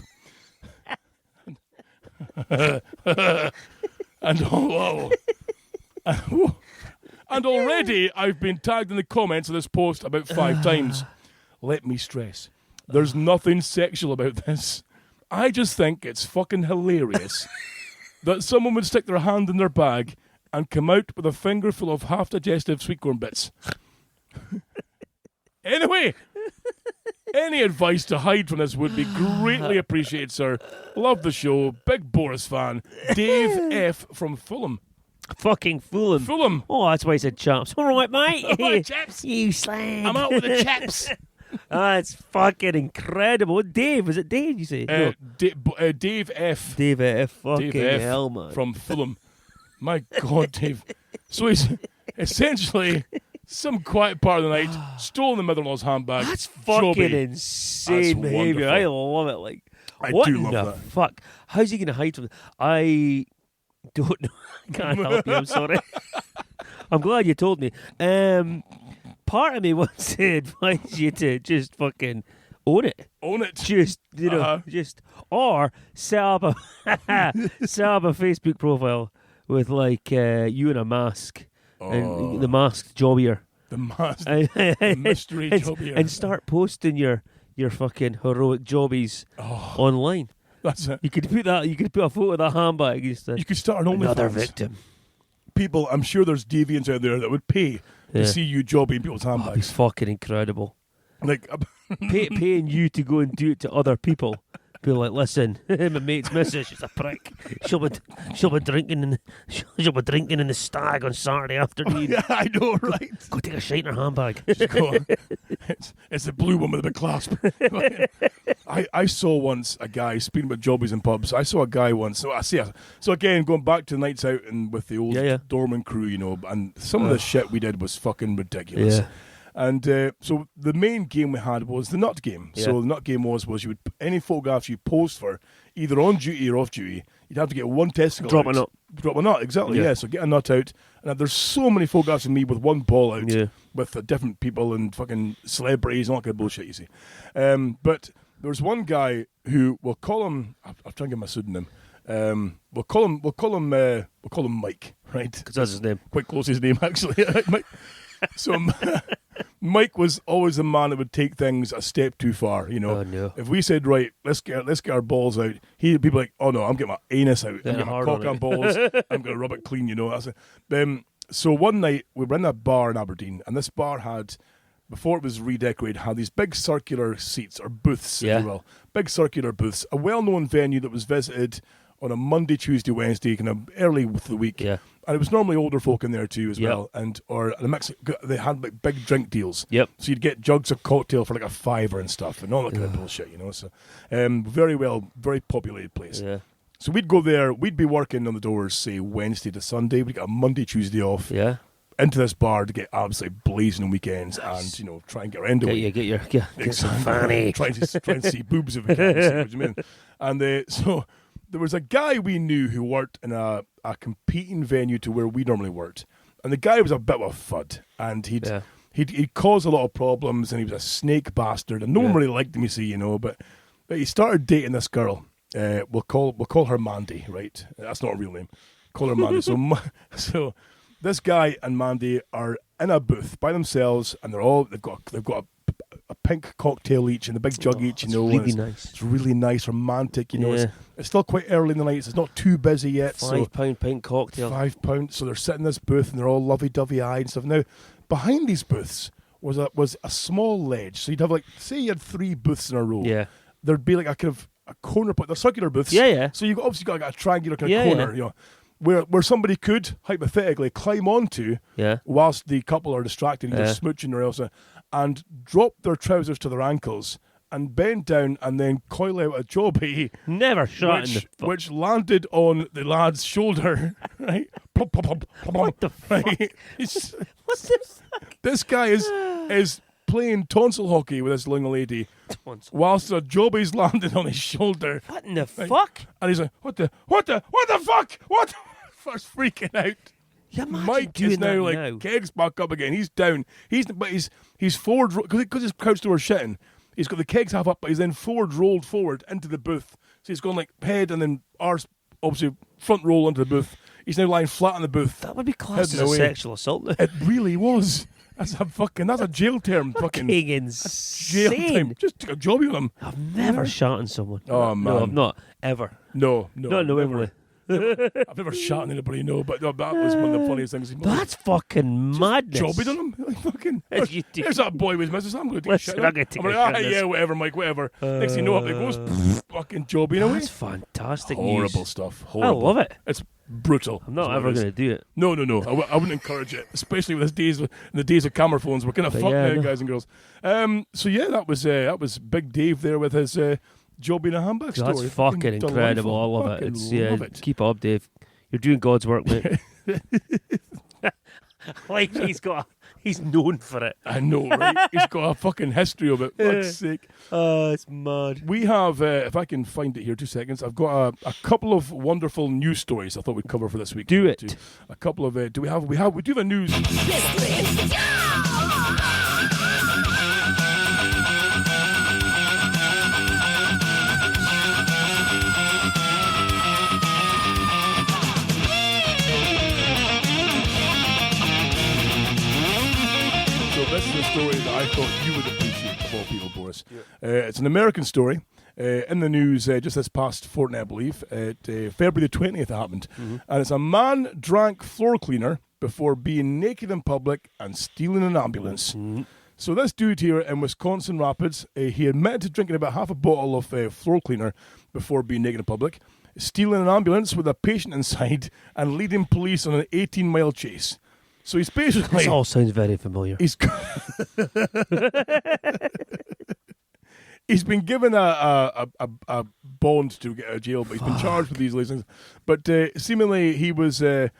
And already I've been tagged in the comments of this post about 5 times. Let me stress, there's nothing sexual about this. I just think it's fucking hilarious that someone would stick their hand in their bag and come out with a fingerful of half-digestive sweet corn bits. Anyway, any advice to hide from this would be greatly appreciated, sir. Love the show. Big Boris fan. Dave F. from Fulham. Fucking Fulham. Fulham. Oh, that's why he said chaps. All right, mate. All right, chaps. You slag. I'm out with the chaps. That's fucking incredible. Dave, was it Dave you say? No. Dave F. Dave F. Fucking Dave F. hell, man. from Fulham. My God, Dave. So he's essentially some quiet part of the night, stolen the mother-in-law's handbag. That's fucking Jobby. insane That's behaviour. I wonderful. love it. Like, I what do in love the that. fuck? How's he going to hide from it? I don't know. I can't help you. I'm sorry. I'm glad you told me. Part of me wants to advise you to just fucking own it. Own it. Just, you know, or set up a Facebook profile with like you in a mask and the masked jobbier. The mask. The mystery jobby. And start posting your fucking heroic jobbies online. That's it. You could put that. You could put a photo of that handbag. You could start an Another OnlyFans. victim. People, I'm sure there's deviants out there that would pay to see you jobbing people's That'd be handbags. fucking incredible. Like, Paying you to go and do it to other people. Be like, listen, my mate's missus, she's a prick. She'll be drinking in the Stag on Saturday afternoon. yeah, I know, right? Go take a shite in her handbag. Just go, it's the blue one with a big clasp. I saw once a guy, speaking about jobbies in pubs, I saw a guy once, so again, going back to the nights out and with the old doorman crew, you know, and some of the shit we did was fucking ridiculous. Yeah. And so the main game we had was the nut game. Yeah. So the nut game was you would any photographs you posed for, either on duty or off duty, you'd have to get one testicle Drop out. a nut. Drop a nut, exactly, yeah. So get a nut out. And there's so many photographs of me with one ball out with different people and fucking celebrities and all that kind of bullshit, you see. But there's one guy who, we'll call him, I'll try and give him a pseudonym. We'll call him Mike, right? Because that's his name. Quite close to his name, actually. Mike. So Mike was always the man that would take things a step too far. You know, Oh, no. if we said, right, let's get our balls out, he'd be like, oh no, I'm getting my anus out, I'm Yeah, getting my hard cock on on it. balls, I'm gonna rub it clean. You know, that's it. So one night we were in a bar in Aberdeen, and this bar had, before it was redecorated, had these big circular seats or booths, if you will, big circular booths. A well-known venue that was visited on a Monday, Tuesday, Wednesday, kind of early with the week. Yeah. And it was normally older folk in there too as well, or a mix. They had like big drink deals. Yep. So you'd get jugs of cocktail for like $5 and stuff, and all that kind of bullshit, you know. So, very populated place. Yeah. So we'd go there. We'd be working on the doors, say Wednesday to Sunday. We'd get a Monday, Tuesday off. Yeah. Into this bar to get absolutely blazing on weekends, and try and get around it. Get some fanny. try and see boobs if we can. See what you mean? And so there was a guy we knew who worked in a competing venue to where we normally worked, and the guy was a bit of a fud, and he'd caused a lot of problems, and he was a snake bastard, and no one really liked him, you see, but he started dating this girl. We'll call her Mandy, right? That's not a real name. Call her Mandy. So this guy and Mandy are in a booth by themselves, and they've got a pink cocktail each and a big jug each, It's really nice. It's really nice, romantic, Yeah. It's still quite early in the night, so it's not too busy yet. £5 pint cocktail. £5. So they're sitting in this booth and they're all lovey-dovey eyed and stuff. Now, behind these booths was a small ledge. So you'd have say you had 3 booths in a row. Yeah. There'd be like a kind of a corner point. They're circular booths. Yeah, yeah. So you've obviously got like a triangular kind of corner, where somebody could hypothetically climb onto whilst the couple are distracted, either smooching or else, and drop their trousers to their ankles and bend down and then coil out a jobby, Never shot in the fuck. which landed on the lad's shoulder, right? Plop, plop, plop, plop, What the fuck? right? What the fuck? This guy is playing tonsil hockey with this young lady whilst a jobby's landed on his shoulder. What in the fuck? And he's like, what the fuck? What? First freaking out. You imagine Mike doing is now that like kegs back up again. He's down. He's forward because he's crouched over shitting. He's got the kegs half up, but he's then rolled forward into the booth. So he's gone like head and then arse, obviously front roll into the booth. He's now lying flat in the booth. That would be classed as Heading a away. sexual assault. It really was. That's a jail term. Fucking jail insane. time. Just took a jobby on him. I've never shot in someone. Oh, No, man. I've not. Ever. No. Not knowingly. I've never shot on anybody, no, but no, that was one of the funniest things. That's fucking madness. Jobbied on him. Like, fucking, As you do. there's that boy with his missus. I'm going to take Listen, shit. I'm gonna take like, a shit on "Ah, this." yeah, whatever, Mike, whatever. Next thing you know, up it goes. Fucking jobbing away. That's fantastic Horrible news. stuff. I Horrible. love it. It's brutal. I'm not That's what ever it is. going to do it. No. I wouldn't encourage it, especially with in the days of camera phones. We're kind of But fucked yeah, now, no. guys and girls. So yeah, that was Big Dave there with his job in a handbag That's story. fucking incredible. I love it. It's Love it. Keep up, Dave. You're doing God's work, mate. Like he's known for it. I know, right? He's got a fucking history of it. Fuck's sake. Oh, it's mad. We have, if I can find it here, 2 seconds. I've got a couple of wonderful news stories I thought we'd cover for this week. Do it. Too. A couple of we do have a news. So this is a story that I thought you would appreciate, of all people, Boris. It's an American story. In the news just this past fortnight, I believe. February the 20th it happened. And it's a man drank floor cleaner before being naked in public and stealing an ambulance. So this dude here in Wisconsin Rapids, he admitted to drinking about half a bottle of floor cleaner before being naked in public, stealing an ambulance with a patient inside, and leading police on an 18-mile chase. So he's basically... This all sounds very familiar. He's he's been given a bond to get out of jail, but he's been charged with these things. But seemingly he was... the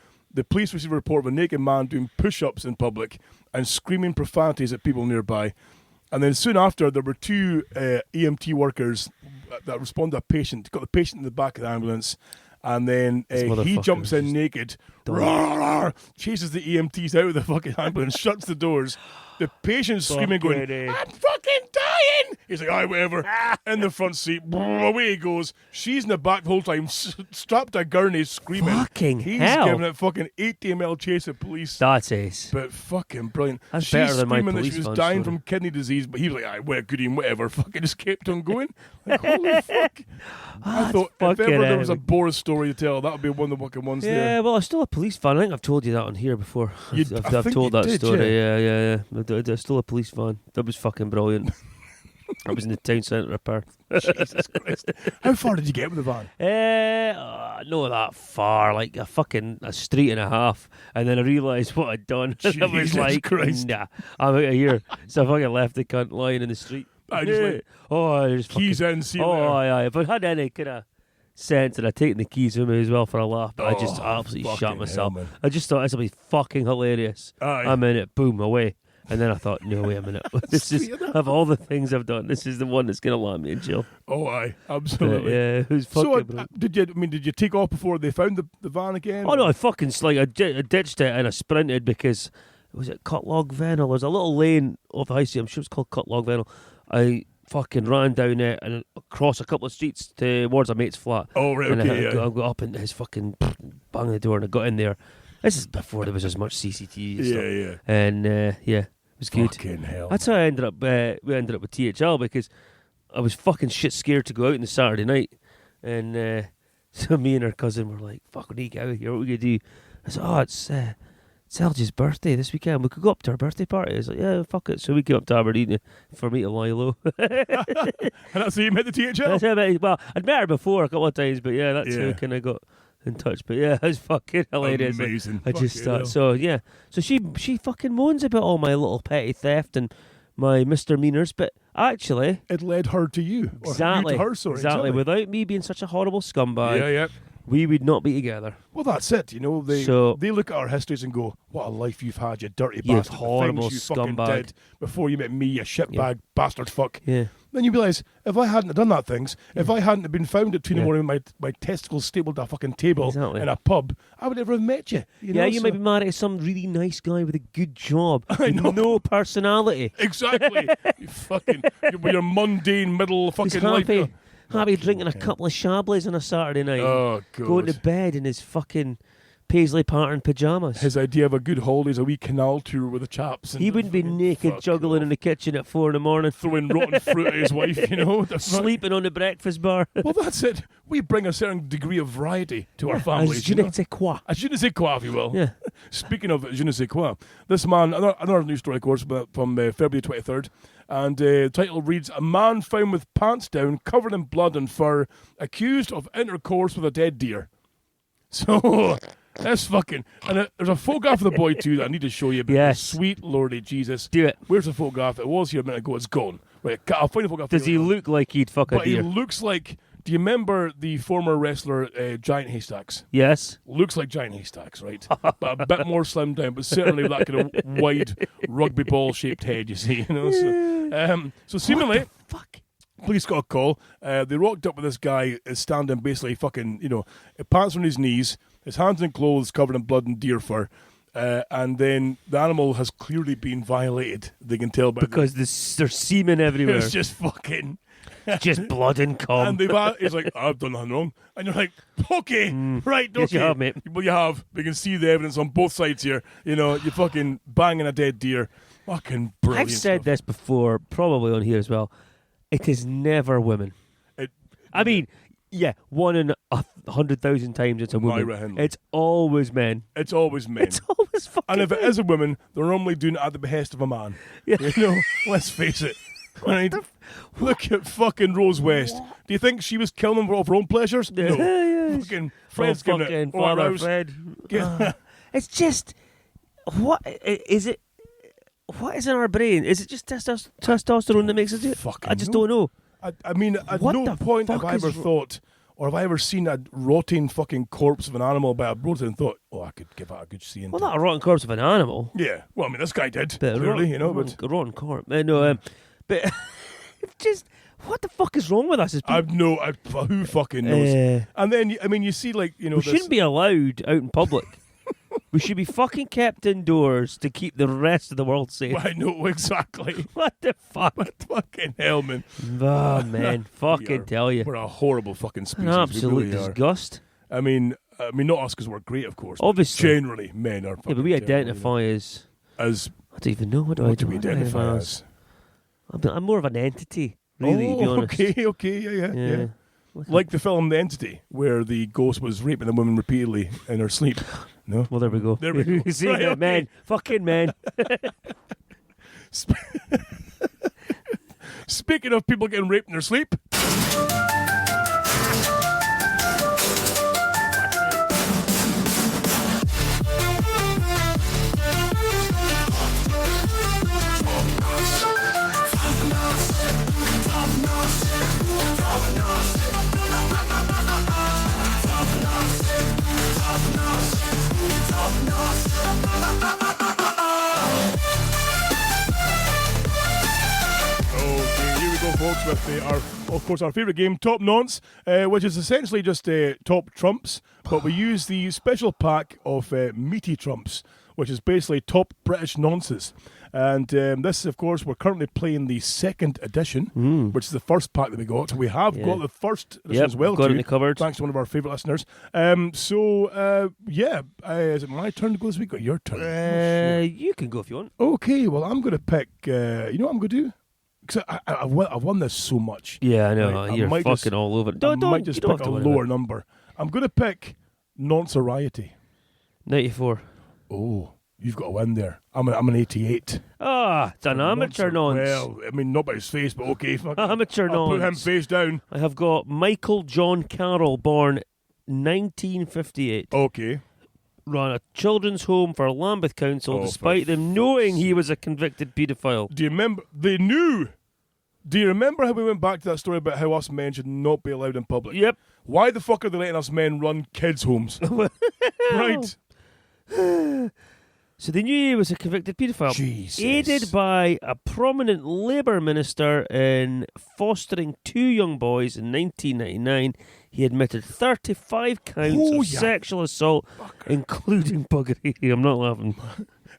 police received a report of a naked man doing push-ups in public and screaming profanities at people nearby. And then soon after, there were 2 EMT workers that responded to a patient, got the patient in the back of the ambulance, and then he jumps in naked, chases the EMTs out of the fucking ambulance, shuts the doors. The patient's screaming, going, "I'm fucking dying!" He's like, "Aye, whatever." In the front seat, away he goes. She's in the back the whole time, strapped to a gurney, screaming. Fucking He's hell. giving it fucking 80-mile chase of police. That's ace. But fucking brilliant. That's She's better than my screaming that police she was van dying story. from kidney disease, but he was like, "Aye, well, good evening, whatever." Fucking just kept on going. Like, holy fuck. I thought if fucking ever there was a epic. Boris story to tell, that would be one of the fucking ones Yeah, there. well, I'm still a police fan. I think I've told you that on here before. You- I've I think told you that did, story. Yeah. I'm still a police fan. That was fucking brilliant. I was in the town centre of Perth. Jesus Christ. How far did you get with the van? Not that far, like a street and a half, and then I realised what I'd done. I was Jesus like, Christ. nah, I'm out of here. So I fucking left the cunt lying in the street. I just like, I just keys fucking, in, see you oh, later. aye. If I had any kind of sense, I'd have taken the keys with me as well for a laugh, but I just Oh, absolutely fucking shot myself. hell, man. I just thought this will be fucking hilarious. Aye. I'm in it, boom, away. And then I thought, no, wait a minute. This is, of all the things I've done, this is the one that's going to land me in jail. Oh, aye, But, absolutely. yeah, it was fucking So, brilliant. did you take off before they found the van again? Oh no, I fucking I ditched it and I sprinted because was it Cutlog Venel? There's a little lane off the high street. I'm sure it's called Cutlog Venel. I fucking ran down it and across a couple of streets towards a mate's flat. Oh, right, and okay, I yeah. got up and his fucking bang the door and I got in there. This is before there was as much CCTV and stuff. Yeah. And yeah, it was good. Fucking hell. That's how I ended up. We ended up with THL because I was fucking shit scared to go out on the Saturday night, and so me and her cousin were like, "Fuck, we need to get out of here. What are we gonna do?" I said, "Oh, it's Serge's birthday this weekend. We could go up to her birthday party." I was like, "Yeah, fuck it." So we came up to Aberdeen for me to lie low. And that's how you met the THL? That's how I met, well, I'd met her before a couple of times, but yeah, that's how Yeah. I kind of got in touch. But yeah, it was fucking hilarious. Like, Amazing. I just Fucking thought, hell. so yeah. So she fucking moans about all my little petty theft and my misdemeanors, but actually, It led her to you. Or exactly, You to her, sorry. exactly. Without me being such a horrible scumbag, Yeah. we would not be together. Well, that's it. You know, they look at our histories and go, "What a life you've had, you dirty You bastard! The horrible things you fucking scumbag." did before you met me, you shitbag bastard fuck." Yeah. Then you realise, if I hadn't have done that things, if I hadn't have been found at 2 in the Yeah. morning with my testicles stapled to a fucking table Exactly. in a pub, I would never have met you. You Yeah, know, you so- might be married to some really nice guy with a good job, I with know. no personality. Exactly. You fucking, with your mundane middle He's fucking life. happy drinking a couple of Chablis on a Saturday night. Oh, God. Going to bed in his fucking paisley pattern pyjamas. His idea of a good holiday is a wee canal tour with the chaps. And He wouldn't be naked fuck juggling off. in the kitchen at 4 a.m. Throwing rotten fruit at his wife, you know. sleeping on the breakfast bar. Well, that's it. We bring a certain degree of variety to our families. As you je know? ne sais quoi. A je ne sais quoi, if you will. Yeah. Speaking of je ne sais quoi, this man, another news story, of course, from February 23rd, and the title reads, a man found with pants down, covered in blood and fur, accused of intercourse with a dead deer. So, that's fucking... And there's a photograph of the boy, too, that I need to show you. Because Yes. Sweet Lordy Jesus. Do it. Where's the photograph? It was here a minute ago. It's gone. Right, I'll find the photograph. Does he look like he'd fuck a But he deer? looks like... Do you remember the former wrestler Giant Haystacks? Yes. Looks like Giant Haystacks, right? But a bit more slimmed down, but certainly with that kind of wide rugby ball shaped head, you see. You know? So seemingly, Fuck. police got a call. They rocked up with this guy standing basically fucking, pants on his knees, his hands in clothes covered in blood and deer fur. And then the animal has clearly been violated. They can tell by Because there's semen everywhere. it's just fucking... just blood and cum. And he's like, I've done nothing wrong. And you're like, okay, right, okay. Yes, you have, mate. Well, you have. We can see the evidence on both sides here. You know, you're fucking banging a dead deer. Fucking brilliant. I've said stuff. this before, probably on here as well. It is never women. I mean, yeah, 1 in 100,000 times it's a woman. Myra Hindley. It's always men. It's always men. It's always fucking And if it men. is a woman, they're normally doing it at the behest of a man. Yeah. You know, let's face it. Right? Look at fucking Rose West. Do you think she was killing him for her own pleasures? No. Yes. Fucking Fred's giving fucking it. Father Rouse. Fred. Get- It's just, what is it? What is in our brain? Is it just testosterone that makes us do it? Fucking I just no. don't know. I mean, at What no the point have fuck I is ever ro- thought, or have I ever seen a rotting fucking corpse of an animal by a broad and thought, oh, I could give that a good seeing. Well, not a rotten corpse of an animal. Yeah. Well, I mean, this guy did, But clearly, but a rotten corpse. No, but it's just, what the fuck is wrong with us? As people? who fucking knows? And then, I mean, you see, like, we shouldn't be allowed out in public. We should be fucking kept indoors to keep the rest of the world safe. I know, exactly. What the fuck? What fucking hell, man? Oh, man. Fucking tell you. We're a horrible fucking species. An absolute we really are. disgust. I mean, not us because we're great, of course. but Obviously. Generally, men are fucking Yeah, but we terrible, identify as... as I don't even know. What do I what do we identify as? I'm more of an entity, really, to be honest. Okay, yeah. Like the film The Entity, where the ghost was raping the woman repeatedly in her sleep. No? Well, there we go. There we go. See, Right, okay. men. Fucking men. Speaking of people getting raped in their sleep. Okay, here we go, folks, with our favourite game, Top Nonce, which is essentially just top trumps, but we use the special pack of meaty trumps, which is basically top British nonces. And this, of course, we're currently playing the second edition, which is the first pack that we got. We have got the first edition as well, got it too, in the cupboard. thanks to one of our favourite listeners. Is it my turn to go this week or your turn? You can go if you want. Okay, well, I'm going to pick, you know what I'm going to do? Because I've won this so much. Yeah, I know. Right, I You're might fucking just- all over it. I Don't, might just you don't pick have a to worry lower about number. I'm going to pick nonceoriety. it. 94. Oh, you've got a win there. I'm an 88. Ah, it's an amateur nonce. Well, I mean, not by his face, but okay. Fuck. Amateur I'll put him nonce. face down. I have got Michael John Carroll, born 1958. Okay. Ran a children's home for Lambeth Council, Oh, despite for them knowing he was a convicted paedophile. Do you remember? They knew. Do you remember how we went back to that story about how us men should not be allowed in public? Yep. Why the fuck are they letting us men run kids' homes? Right. So they knew he was a convicted paedophile. Jesus. Aided by a prominent Labour minister in fostering 2 young boys in 1999, he admitted 35 counts of sexual assault, including buggery. I'm not laughing.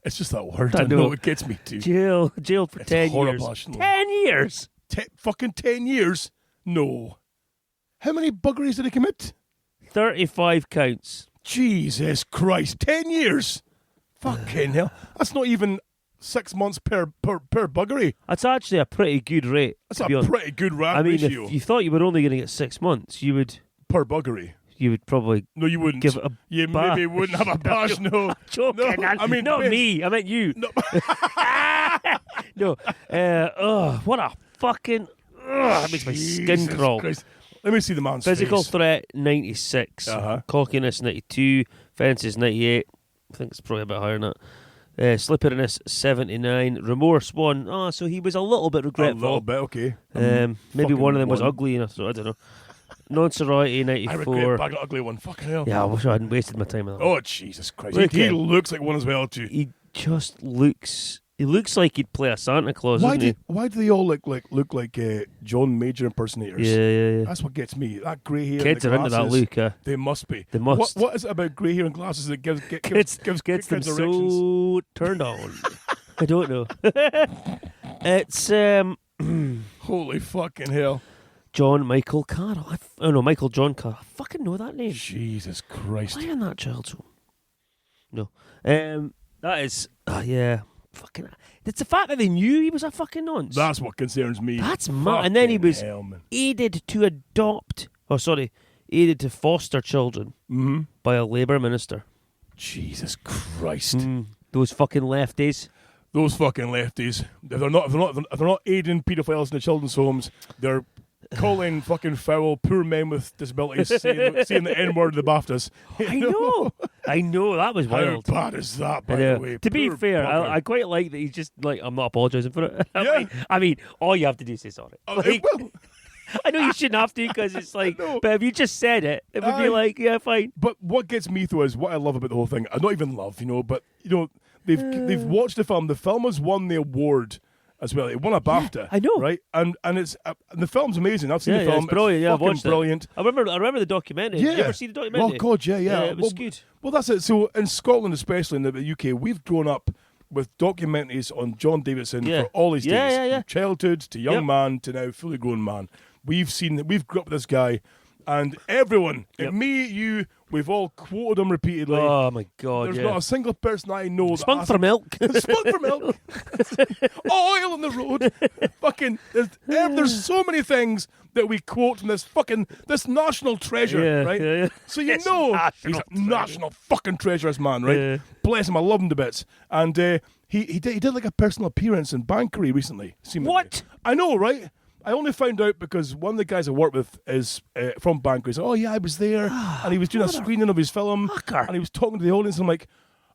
It's just that word. I I know know. it gets me too. Jailed for It's 10 years. horrible, actually. 10 years? Fucking 10 years? No. How many buggeries did he commit? 35 counts. Jesus Christ, 10 years. Fucking hell. That's not even 6 months per buggery. That's actually a pretty good rate. That's to a be honest. pretty good rat I mean, ratio if you thought you were only going to get 6 months, you would per buggery. probably No, you wouldn't. give it a You bash. maybe wouldn't have a bash, no. joking. No, I mean, not Vince- me. I meant you. No. No. What a fucking. That makes my skin Jesus crawl. Christ. Let me see the man's Physical face. threat 96, cockiness 92, fences 98. I think it's probably a bit higher than that. Slipperiness 79, remorse 1. Oh, so he was a little bit A regretful. little bit, okay. Maybe fucking one of them was one. ugly enough, so I don't know. Non-sorority I regret 94. bagging an ugly one. Fucking hell. Yeah, I wish I hadn't wasted my time on that. Oh, Jesus Christ. Look He at him. looks like one as well, too. He just looks. He looks like he'd play a Santa Claus, Why doesn't do they all look like John Major impersonators? he? Yeah. That's what gets me. That grey hair. Kids and are the into that glasses, look, huh? They must be. They must. What is it about grey hair and glasses that gives Gets them erections? so turned on. I don't know. It's Holy fucking hell. John Michael Carroll. Michael John Carroll. I fucking know that name. Jesus Christ. Why in that child's home? No. That is. Yeah. Fucking. It's the fact that they knew he was a fucking nonce. That's what concerns me. That's mad. And then he Fucking was hell, man. aided to foster children by a Labour minister. Jesus Christ. Those fucking lefties. Those fucking lefties. If they're not aiding paedophiles in the children's homes, they're calling fucking foul poor men with disabilities saying the N-word at the BAFTAs. I know. That was How wild. bad is that, by I know. the way? To be Poor fair, bugger. I quite like that he's just like, I'm not apologising for it. Yeah. I mean, all you have to do is say sorry. Like, Well, I know you shouldn't have to because it's like, know. but if you just said it, it would Aye. be like, yeah, fine. but what gets me though is what I love about the whole thing. I don't even love, but they've watched the film. The film has won the award as well. It won a BAFTA. I know. right? And it's and the film's amazing. I've seen Yeah, the yeah, film. it's brilliant. Yeah, I've fucking watched it. brilliant. I remember the documentary. Yeah. Did you ever see the documentary? Oh God, yeah. It was well, good. Well, that's it. So in Scotland, especially in the UK, we've grown up with documentaries on John Davidson Yeah. for all his days, Yeah. from childhood to young Yep. man to now fully grown man. We've grew up with this guy, and everyone, Yep. and me, you, we've all quoted him repeatedly. Oh my God, There's yeah. not a single person I know Spunk that for milk. Spunk for milk. Oil on the road. Fucking. There's so many things that we quote from this national treasure, Yeah, right? yeah. So you This know national he's a national fucking treasure, this man, right? Yeah. Bless him, I love him to bits. And he did like a personal appearance in Bankery recently. Seemingly. What? I know, right? I only found out because one of the guys I work with is from Bankery. He said, "Oh yeah, I was there," and he was doing a screening of his film, fucker. and he was talking to the audience. And I'm like,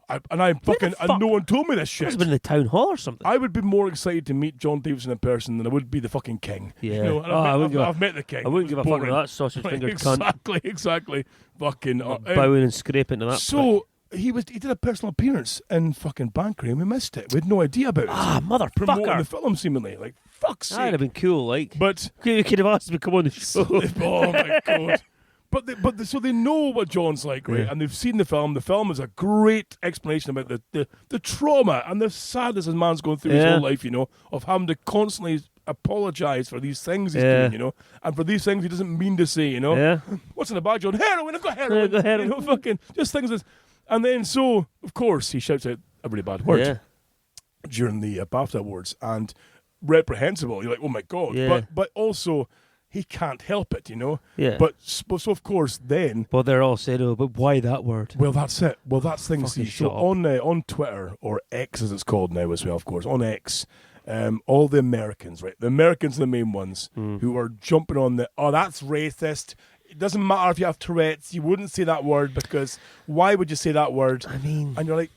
and fuck? no one told me this Must shit. have been in the town hall or something. I would be more excited to meet John Davidson in person than I would be the fucking king. Yeah. You know, and Oh, I wouldn't give a- I've met the king. I wouldn't give a fuck Boring. about that sausage fingered cunt Exactly. Fucking. bowing and scraping to that. prick. so he did a personal appearance in fucking Bankery and we missed it. We had no idea about it. Motherfucker. Promoting the film seemingly. Like, fuck's That'd sake. have been cool, like. But You could have asked him to come on the show. oh my God. So they know what John's like, right? Yeah. And they've seen the film. The film is a great explanation about the trauma and the sadness this man's going through his Yeah. whole life, of having to constantly apologise for these things he's Yeah. doing, and for these things he doesn't mean to say, Yeah. What's in the bag, John? Heroin, I've got heroin. I've got heroin. Fucking just things that. And then so, of course, he shouts out a really bad word Yeah. during the BAFTA Awards and reprehensible. You're like, oh my God. Yeah. But also, he can't help it, Yeah. But so of course then, Well, they're all saying, oh, but why that word? well that's it. Well that's things. Fucking So shut up. on Twitter or X as it's called now as well, of course, on X, all the Americans, right? The Americans are the main ones who are jumping on that's racist. It doesn't matter if you have Tourette's, you wouldn't say that word because why would you say that word? I mean, And you're like,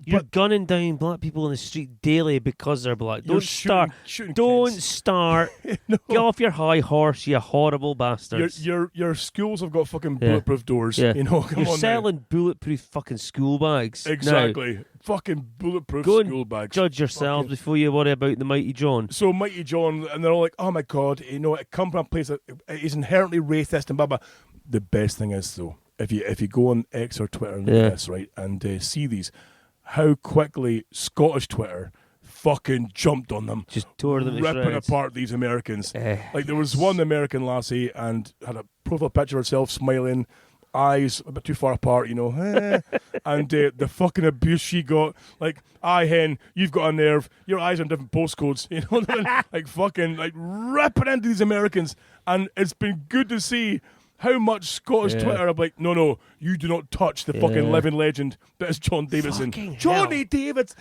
you're but- gunning down black people in the street daily because they're black. You're Don't start. shooting Don't kids. start. No. Get off your high horse, you horrible bastards. Your schools have got fucking Yeah. bulletproof doors. Yeah. Come You're on now. selling bulletproof fucking school bags. Now, Exactly. Fucking bulletproof go school and bags. judge yourselves Fucking- before you worry about the mighty John. So Mighty John, and they're all like, oh my God, it come from a place that is inherently racist and blah blah. The best thing is though, if you go on X or Twitter and Yeah. this, right, and see these, how quickly Scottish Twitter fucking jumped on them, Just tore them to ripping shreds. apart these Americans. Eh. Like there was one American lassie and had a profile picture of herself smiling eyes a bit too far apart, and the fucking abuse she got, like, aye, hen, you've got a nerve, your eyes are in different postcodes, like fucking, like, ripping into these Americans, and it's been good to see how much Scottish Twitter are like, no, you do not touch the fucking living legend that is John Davidson. Fucking Johnny hell. Davids,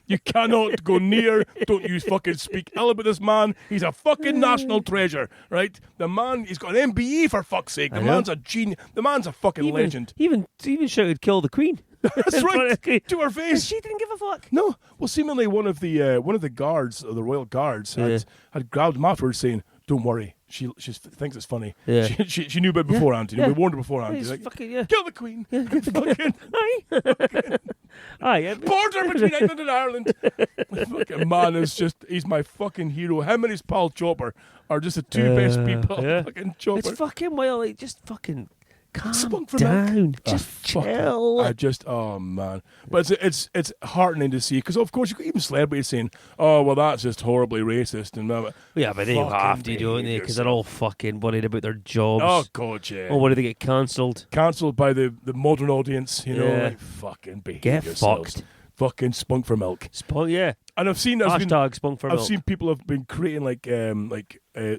you cannot go near. Don't you fucking speak ill about this man. He's a fucking national treasure, right? The man, he's got an MBE for fuck's sake. The man's a genius. The man's a fucking legend. Even shouted, "Kill the Queen." That's in front of the Queen. right, to her And face. she didn't give a fuck. No, well, seemingly one of the guards, or the royal guards, had grabbed him afterwards, saying, "Don't worry, she thinks it's funny." Yeah. She knew about it beforehand. We warned her beforehand. He's He's like, fucking, kill the Queen. Fucking Aye. border between England and Ireland. Fucking man is he's my fucking hero. Him and his pal Chopper are just the two best people. yeah. Fucking Chopper. It's fucking well, like, just fucking calm Spunk for down. milk. Just Fucking- chill. oh man, but it's heartening to see, because of course you got even celebrities saying, "Oh well, that's just horribly racist," and blah, blah. Yeah, but they Fucking have to, don't they? behave Because they're all fucking worried about their jobs. Oh god, yeah. Oh, what do they get cancelled? Cancelled by the modern audience, Yeah. like fucking behave Get yourselves. fucked. Fucking spunk for milk. Spunk, yeah. And I've seen Hashtag spunk for I've milk. seen people have been creating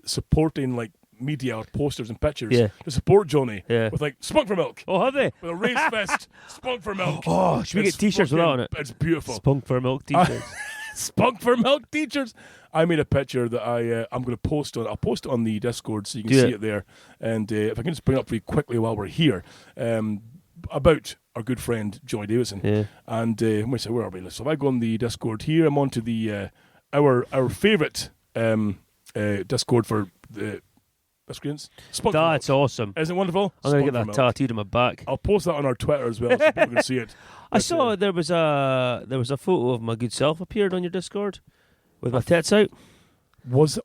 supporting like media or posters and pictures to support Johnny with like spunk for milk. Oh, have they? With a race fist, spunk for milk. Oh, should we It's get t-shirts with that on it? It's beautiful. Spunk for milk t-shirts. Spunk for milk teachers. I made a picture that I'm going to post on. I'll post it on the Discord so you can Do see it. it there. And if I can just bring it up very quickly while we're here, about our good friend Johnny Davidson. Yeah. And let me say, where are we? So if I go on the Discord here, I'm on to the our favourite Discord for the Miscreants. Spunk for That's milk. awesome. Isn't it wonderful? I'm going to Spunk get for that milk. tattooed on my back. I'll post that on our Twitter as well so people can see it. I saw there was a photo of my good self appeared on your Discord with my tits out.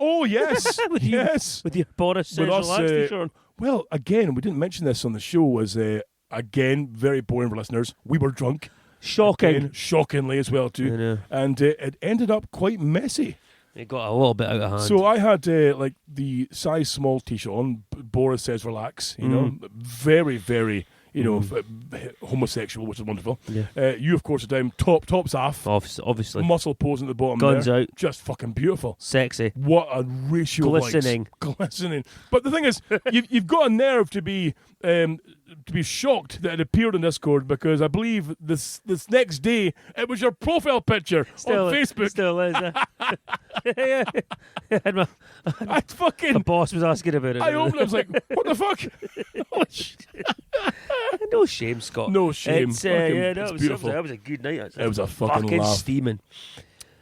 Oh yes, With you- yes. With your Boris Says With us, Relax t-shirt on. Well, again, we didn't mention this on the show. Was again very boring for listeners. We were drunk, Shocking. again, shockingly as well I too, know. and it ended up quite messy. It got a little bit out of hand. So I had like the size small t-shirt on. Boris Says Relax. You know, very very. You know, homosexual, which is wonderful. Yeah. You, of course, are down tops off, Obviously. muscle posing at the bottom. Guns there. out. Just fucking beautiful. Sexy. What a ratio! of likes. Glistening. Glistening. But the thing is, you've got a nerve to be shocked that it appeared on Discord, because I believe this next day it was your profile picture on Facebook. Still is. Yeah. And my boss was asking about it. I opened it, I was like, what the fuck? Holy shit. No shame, Scott. No shame. It's, Fucking- yeah, no, it's it was, beautiful. That was a good night. It was a fucking laugh. steaming.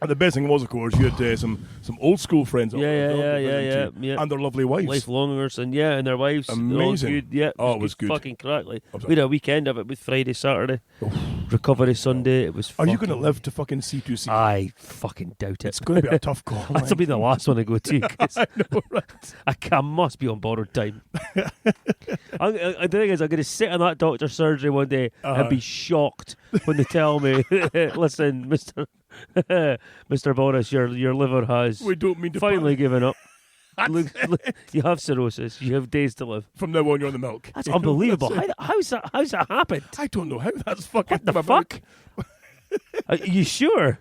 And the best thing was, of course, you had some old school friends. Yeah. And their lovely wives. Lifelongers and their wives. Amazing. All good. Yeah. Oh, it was good. Fucking correctly. Was it? We had a weekend of it with Friday, Saturday, recovery Sunday. It was. Are you going to live to fucking C2C? I fucking doubt it. It's going to be a tough call. That'll be the last one I go to. 'Cause I know, right? I must be on borrowed time. The thing is, I'm going to sit in that doctor's surgery one day and be shocked when they tell me, "Listen, Mr. Boris, your liver has We don't mean to finally given up. Look, you have cirrhosis. You have days to live." From now on, you're on the milk. That's You know, unbelievable. that's it. How's that happened? I don't know how that's fucking. What the come about. fuck? Are you sure?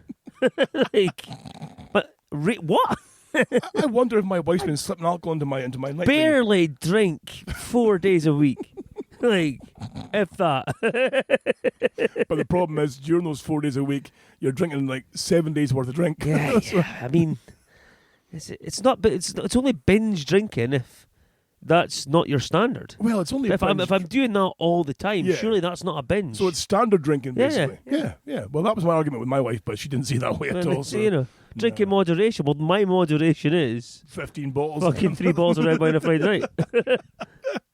But what? I wonder if my wife's been slipping alcohol into my night. Barely drink 4 days a week. Like, if that. But the problem is, during those 4 days a week, you're drinking like 7 days worth of drink. Yeah. I mean, it's not. But it's only binge drinking if that's not your standard. Well, it's only If I'm doing that all the time, Yeah. surely that's not a binge. so it's standard drinking, Yeah, basically. Yeah. Well, that was my argument with my wife, but she didn't see it that way at Well, all. So you know, drink in moderation. Well, my moderation is 15 bottles. fucking 3 balls of red wine on a Friday night.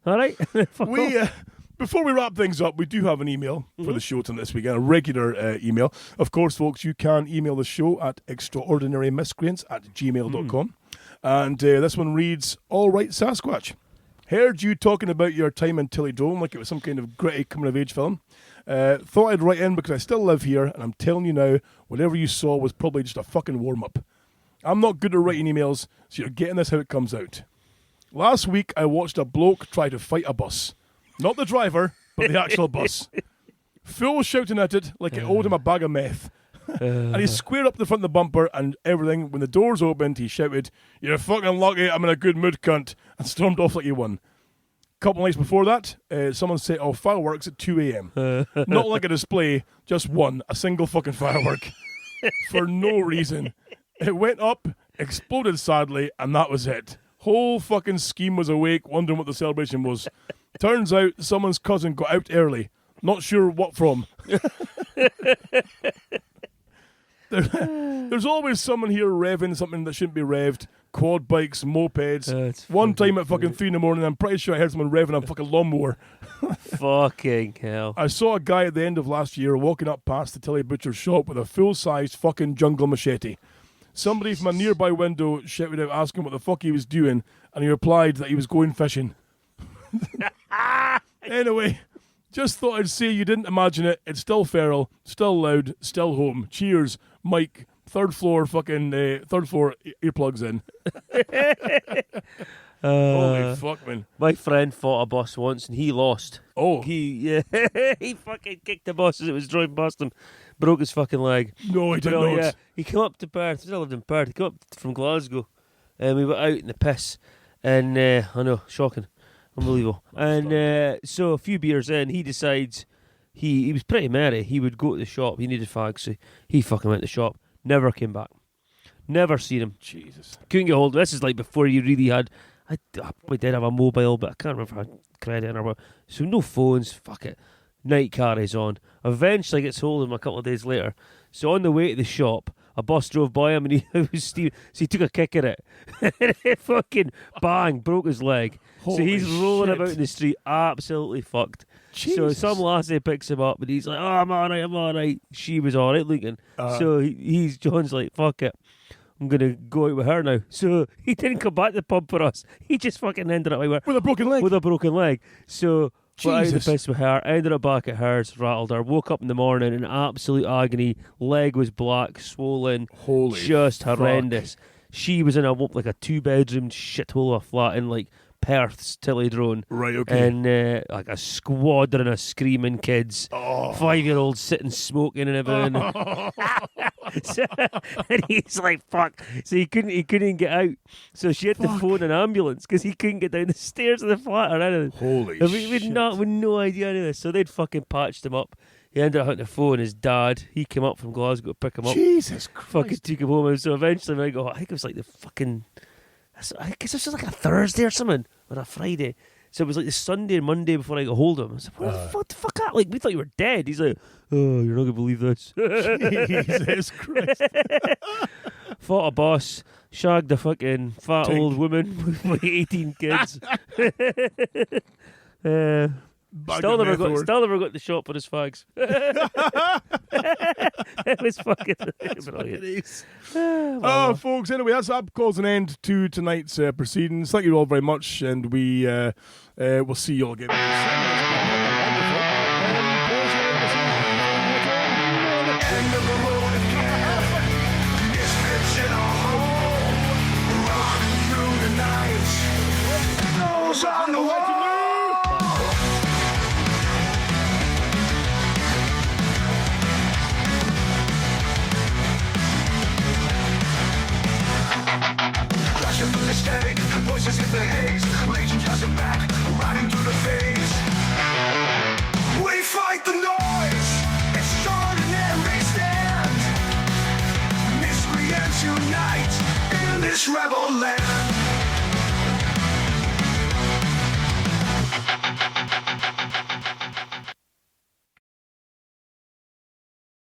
All right. Fuck We off. before we wrap things up, we do have an email for the show tonight this weekend, a regular email. Of course, folks, you can email the show at extraordinarymiscreants@gmail.com. And this one reads, "All right, Sasquatch. Heard you talking about your time in Tillydome like it was some kind of gritty coming-of-age film. Thought I'd write in because I still live here, and I'm telling you now, whatever you saw was probably just a fucking warm-up. I'm not good at writing emails, so you're getting this how it comes out. Last week, I watched a bloke try to fight a bus. Not the driver, but the actual bus. Full shouting at it like it owed him a bag of meth. And he squared up the front of the bumper and everything. When the doors opened, he shouted, "You're fucking lucky I'm in a good mood, cunt," and stormed off like he won. Couple nights before that, someone set off fireworks at 2 a.m. Not like a display, just one, a single fucking firework. For no reason. It went up, exploded sadly, and that was it. Whole fucking scheme was awake, wondering what the celebration was. Turns out someone's cousin got out early. Not sure what from. There's always someone here revving something that shouldn't be revved. Quad bikes, mopeds. One time at fucking 3 a.m, I'm pretty sure I heard someone revving a fucking lawnmower. Fucking hell. I saw a guy at the end of last year walking up past the Tilly Butcher's shop with a full-sized fucking jungle machete. Somebody from a nearby window shouted out asking what the fuck he was doing, and he replied that he was going fishing. Anyway, just thought I'd say you didn't imagine it. It's still feral, still loud, still home. Cheers, Mike. Third floor earplugs in. Holy fuck, man. My friend fought a bus once and he lost. Oh. He fucking kicked the bus as it was driving past him. Broke his fucking leg. No, he did But, not. yeah, he came up to Perth. I lived in Perth. He came up from Glasgow. And we went out in the piss. And I know, shocking. Unbelievable. And so a few beers in, he decides he was pretty merry. He would go to the shop. He needed fags, so he fucking went to the shop. Never came back. Never seen him. Jesus. Couldn't get hold of. This is like before you really had. I probably did have a mobile, but I can't remember if I had credit or what. So no phones. Fuck it. Night carries on. Eventually gets hold of him a couple of days later. So on the way to the shop, a bus drove by him and he was so he took a kick at it. And it fucking bang, broke his leg. So he's rolling about in the street, absolutely fucked. Jesus. So some lassie picks him up and he's like, "Oh, I'm alright. She was alright looking. So John's like, "Fuck it. I'm going to go out with her now." So he didn't come back to the pub for us. He just fucking ended up with a broken leg. With a broken leg. So went out of the Jesus. piss with her, ended up back at hers, rattled her, woke up in the morning in absolute agony, leg was black, swollen, Holy just fuck. horrendous. She was in a 2-bedroom shithole of a flat in like Perth's Tillydrone. Right, okay. And like a squadron of screaming kids. 5-year-olds sitting smoking and everything. And he's like, fuck. So he couldn't even get out. So she had to phone an ambulance because he couldn't get down the stairs of the flat or anything. Holy and shit. We'd no idea any of this. So they'd fucking patched him up. He ended up having to phone his dad. He came up from Glasgow to pick him up. Jesus Christ. Fucking took him home. And so eventually when I go, I think it was like the fucking... I guess it was like a Thursday or something, or a Friday. So it was like the Sunday and Monday before I got hold of him. I was like, what the fuck? Like, we thought you were dead. He's like, "Oh, you're not going to believe this." Jesus Christ. Fought a boss, shagged a fucking fat Tink. old woman with like 18 kids. Still never got the shop for his fags. It was fucking brilliant. Oh, folks, anyway, that calls an end to tonight's proceedings. Thank you all very much, and we will see you all again. End of the road again. Misfits in a hole. Rocking through the night. Nose on the wall. Flashing from the stage, voices in the haze. Legends passing back, riding through the phase. We fight the noise, extraordinary stand. Miscreants unite in this rebel land.